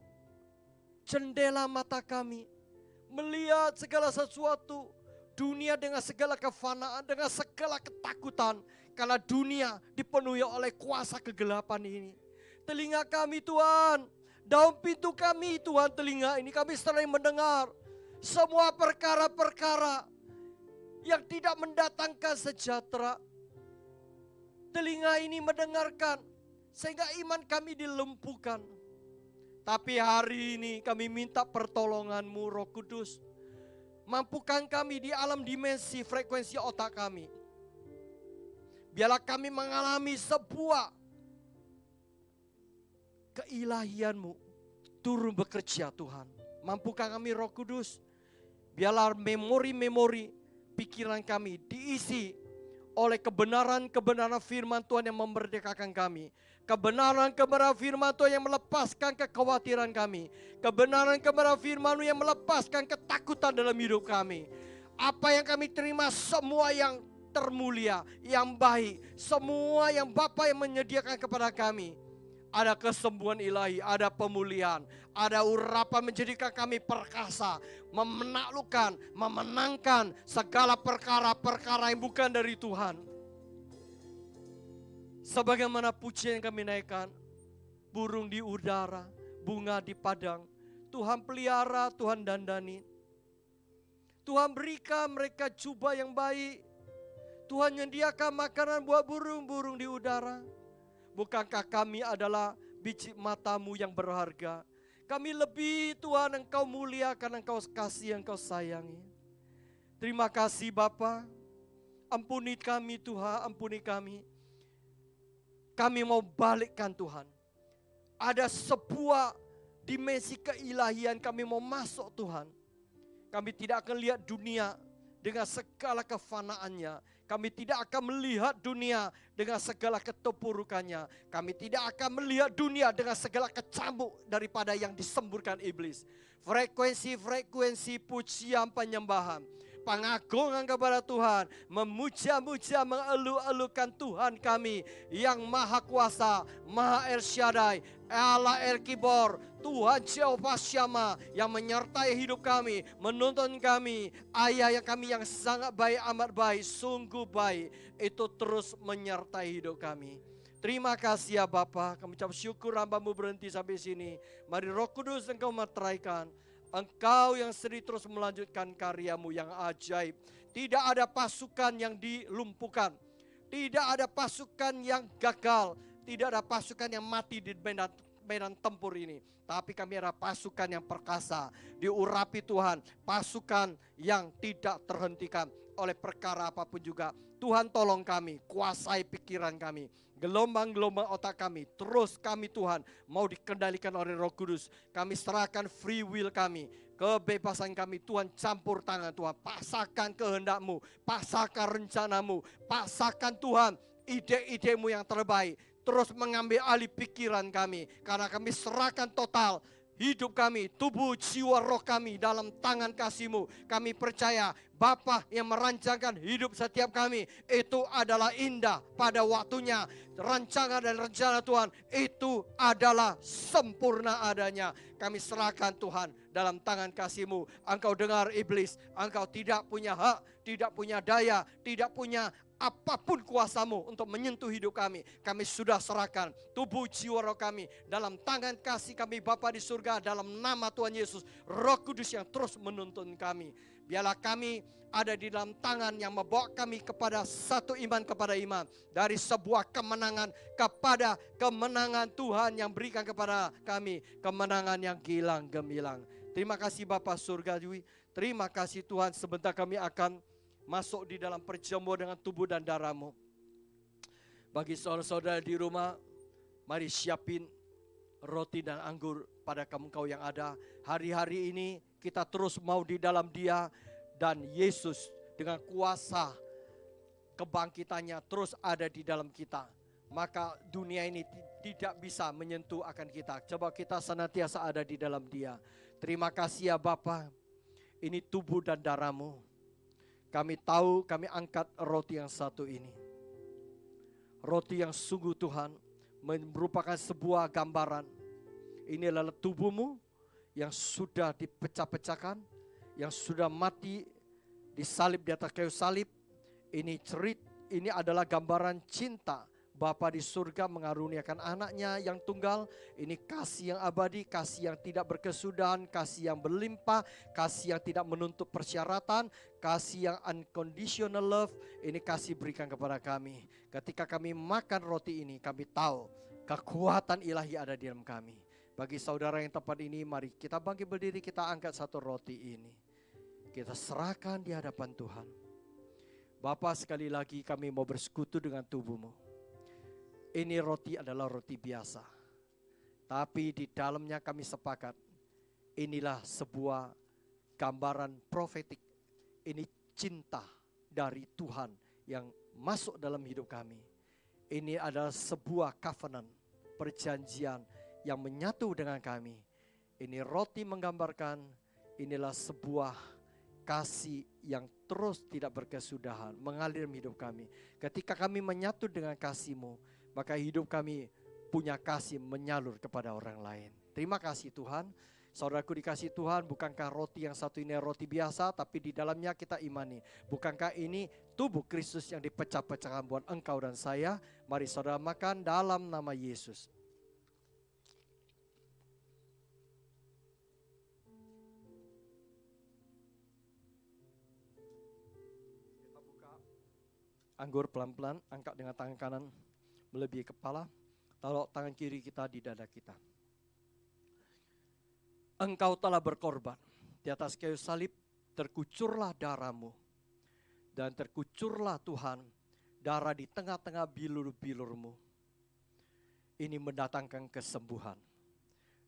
jendela mata kami. Melihat segala sesuatu, dunia dengan segala kefanaan, dengan segala ketakutan. Karena dunia dipenuhi oleh kuasa kegelapan ini. Telinga kami Tuhan, daun pintu kami Tuhan, telinga ini kami sering mendengar semua perkara-perkara yang tidak mendatangkan sejahtera. Telinga ini mendengarkan sehingga iman kami dilumpuhkan. Tapi hari ini kami minta pertolongan-Mu Roh Kudus. Mampukan kami di alam dimensi frekuensi otak kami. Biarlah kami mengalami sebuah keilahian-Mu turun bekerja Tuhan. Mampukan kami Roh Kudus. Biarlah memori-memori pikiran kami diisi oleh kebenaran-kebenaran firman Tuhan yang memerdekakan kami. Kebenaran-kebenaran firman Tuhan yang melepaskan kekhawatiran kami. Kebenaran-kebenaran firman yang melepaskan ketakutan dalam hidup kami. Apa yang kami terima semua yang termulia, yang baik. Semua yang Bapa yang menyediakan kepada kami. Ada kesembuhan ilahi, ada pemulihan, ada urapan menjadikan kami perkasa, menaklukkan, memenangkan segala perkara-perkara yang bukan dari Tuhan. Sebagaimana pujian yang kami naikkan, burung di udara, bunga di padang, Tuhan pelihara, Tuhan dandani. Tuhan berikan mereka jubah yang baik. Tuhan menyediakan makanan buat burung-burung di udara. Bukankah kami adalah biji mata-Mu yang berharga? Kami lebih Tuhan, Engkau mulia karena Engkau kasih, Engkau sayangi. Terima kasih Bapa. Ampuni kami Tuhan, ampuni kami. Kami mau balikkan Tuhan. Ada sebuah dimensi keilahian kami mau masuk Tuhan. Kami tidak akan lihat dunia dengan segala kefanaannya. Kami tidak akan melihat dunia dengan segala keterpurukannya. Kami tidak akan melihat dunia dengan segala kecambuk daripada yang disemburkan iblis. Frekuensi-frekuensi pujian penyembahan, pengagungan kepada Tuhan, memuja-muja, mengeluh-elukan Tuhan kami yang Maha Kuasa, Maha El Shaddai, Allah El Kibor, Tuhan Jehovah Shammah yang menyertai hidup kami, menuntun kami. Ayah yang kami yang sangat baik, amat baik, sungguh baik, itu terus menyertai hidup kami. Terima kasih ya Bapa, kami ucap syukur hamba-Mu berhenti sampai sini. Mari Roh Kudus Engkau meteraikan. Engkau yang sendiri terus melanjutkan karya-Mu yang ajaib. Tidak ada pasukan yang dilumpuhkan. Tidak ada pasukan yang gagal. Tidak ada pasukan yang mati di medan tempur ini. Tapi kami adalah pasukan yang perkasa. Diurapi Tuhan. Pasukan yang tidak terhentikan oleh perkara apapun juga. Tuhan tolong kami, kuasai pikiran kami. Gelombang-gelombang otak kami, terus kami Tuhan mau dikendalikan oleh Roh Kudus. Kami serahkan free will kami, kebebasan kami Tuhan, campur tangan Tuhan. Pasahkan kehendak-Mu, pasahkan rencana-Mu, pasahkan Tuhan ide-ide-Mu yang terbaik. Terus mengambil alih pikiran kami, karena kami serahkan total hidup kami, tubuh, jiwa, roh kami dalam tangan kasih-Mu. Kami percaya Bapa yang merancangkan hidup setiap kami itu adalah indah pada waktunya. Rancangan dan rencana Tuhan itu adalah sempurna adanya. Kami serahkan Tuhan dalam tangan kasih-Mu. Engkau dengar iblis, engkau tidak punya hak, tidak punya daya, tidak punya apapun kuasa-Mu untuk menyentuh hidup kami. Kami sudah serahkan tubuh, jiwa, roh kami dalam tangan kasih kami Bapa di surga, dalam nama Tuhan Yesus. Roh Kudus yang terus menuntun kami. Biarlah kami ada di dalam tangan yang membawa kami kepada satu iman kepada iman. Dari sebuah kemenangan kepada kemenangan Tuhan yang berikan kepada kami. Kemenangan yang gilang gemilang. Terima kasih Bapa Surgawi. Terima kasih Tuhan, sebentar kami akan masuk di dalam perjamuan dengan tubuh dan darah-Mu. Bagi saudara-saudara di rumah, mari siapin roti dan anggur pada kamu yang ada. Hari-hari ini kita terus mau di dalam Dia, dan Yesus dengan kuasa kebangkitannya terus ada di dalam kita. Maka dunia ini tidak bisa menyentuh akan kita. Coba kita senantiasa ada di dalam Dia. Terima kasih ya Bapa. Ini tubuh dan darah-Mu. Kami tahu, kami angkat roti yang satu ini. Roti yang sungguh Tuhan merupakan sebuah gambaran. Ini adalah tubuh-Mu yang sudah dipecah-pecahkan, yang sudah mati disalib di atas kayu salib. Ini adalah gambaran cinta Bapa di surga mengaruniakan anaknya yang tunggal. Ini kasih yang abadi, kasih yang tidak berkesudahan, kasih yang berlimpah, kasih yang tidak menuntut persyaratan, kasih yang unconditional love. Ini kasih berikan kepada kami. Ketika kami makan roti ini, kami tahu kekuatan ilahi ada di dalam kami. Bagi saudara yang tepat ini, mari kita bangkit berdiri, kita angkat satu roti ini. Kita serahkan di hadapan Tuhan. Bapa, sekali lagi kami mau bersekutu dengan tubuh-Mu. Ini roti adalah roti biasa. Tapi di dalamnya kami sepakat. Inilah sebuah gambaran profetik. Ini cinta dari Tuhan yang masuk dalam hidup kami. Ini adalah sebuah covenant, perjanjian yang menyatu dengan kami. Ini roti menggambarkan inilah sebuah kasih yang terus tidak berkesudahan mengalir dalam hidup kami. Ketika kami menyatu dengan kasih-Mu, maka hidup kami punya kasih menyalur kepada orang lain. Terima kasih Tuhan. Saudaraku dikasih Tuhan, bukankah roti yang satu ini roti biasa, tapi di dalamnya kita imani. Bukankah ini tubuh Kristus yang dipecah-pecahkan buat engkau dan saya? Mari saudara makan dalam nama Yesus. Kita buka anggur pelan-pelan, angkat dengan tangan kanan melebihi kepala, taruh tangan kiri kita di dada kita. Engkau telah berkorban di atas kayu salib, terkucurlah darah-Mu, dan terkucurlah Tuhan darah di tengah-tengah bilur-bilur-Mu. Ini mendatangkan kesembuhan.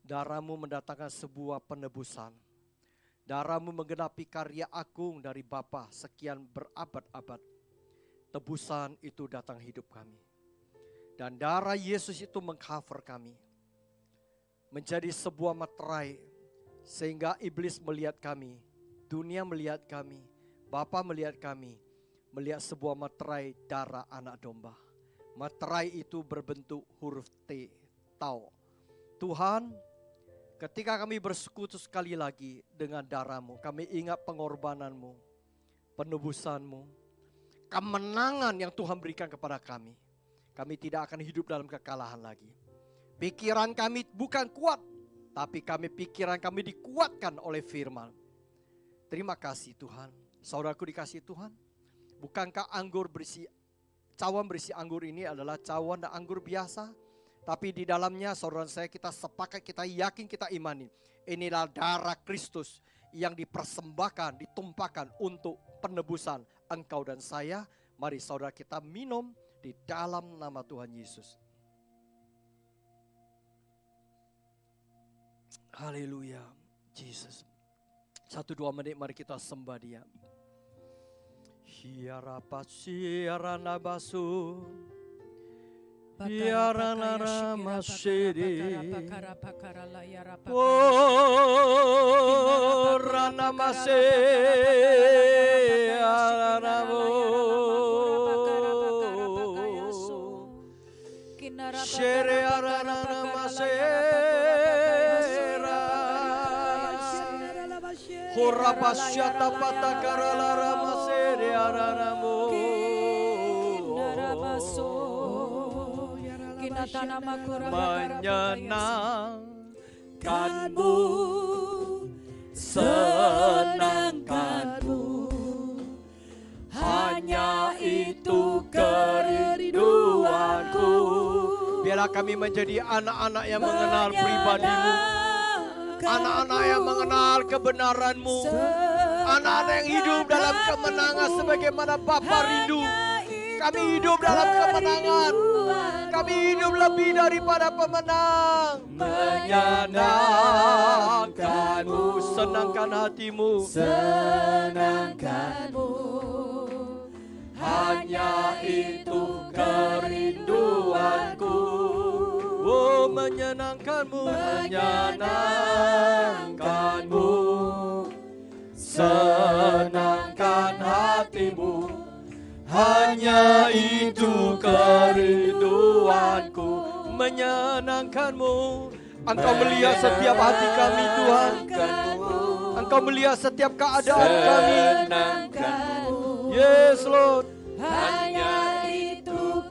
Darah-Mu mendatangkan sebuah penebusan. Darah-Mu menggenapi karya agung dari Bapa sekian berabad-abad. Tebusan itu datang hidup kami. Dan darah Yesus itu mengcover kami. Menjadi sebuah materai. Sehingga iblis melihat kami. Dunia melihat kami. Bapa melihat kami. Melihat sebuah materai darah anak domba. Materai itu berbentuk huruf T. Tau. Tuhan, ketika kami bersekutu sekali lagi dengan darah-Mu. Kami ingat pengorbanan-Mu. Penebusan-Mu. Kemenangan yang Tuhan berikan kepada kami. Kami tidak akan hidup dalam kekalahan lagi. Pikiran kami bukan kuat, tapi pikiran kami dikuatkan oleh firman. Terima kasih Tuhan. Saudaraku dikasih Tuhan. Bukankah cawan berisi anggur ini adalah cawan dan anggur biasa? Tapi di dalamnya saudara saya kita sepakat, kita yakin, kita imani. Inilah darah Kristus yang dipersembahkan, ditumpahkan untuk penebusan engkau dan saya. Mari saudara kita minum di dalam nama Tuhan Yesus. Haleluya, Jesus. 1-2 menit mari kita sembah Dia. Hiarapasiarana basu. Hiarana masiri. Oh, rana masiri. Shere arana masera. Horapasyata patakarala masere aranamu. Menyenangkanmu, senangkanmu, hanya itu kerinduanku. Biarlah kami menjadi anak-anak yang mengenal pribadi-Mu, anak-anak yang mengenal kebenaran-Mu, anak-anak yang hidup dalam kemenangan sebagaimana Bapa rindu. Kami hidup dalam kemenangan. Kami hidup lebih daripada pemenang. Menyenangkanmu, senangkan hatimu, senangkanmu, hanya itu kerinduanku. Oh, menyenangkanmu, menyenangkanmu, senangkan hatimu, hanya itu kerinduanku. Menyenangkanmu. Engkau melihat setiap hati kami Tuhan. Engkau melihat setiap keadaan kami. Yes Lord. Hanya itu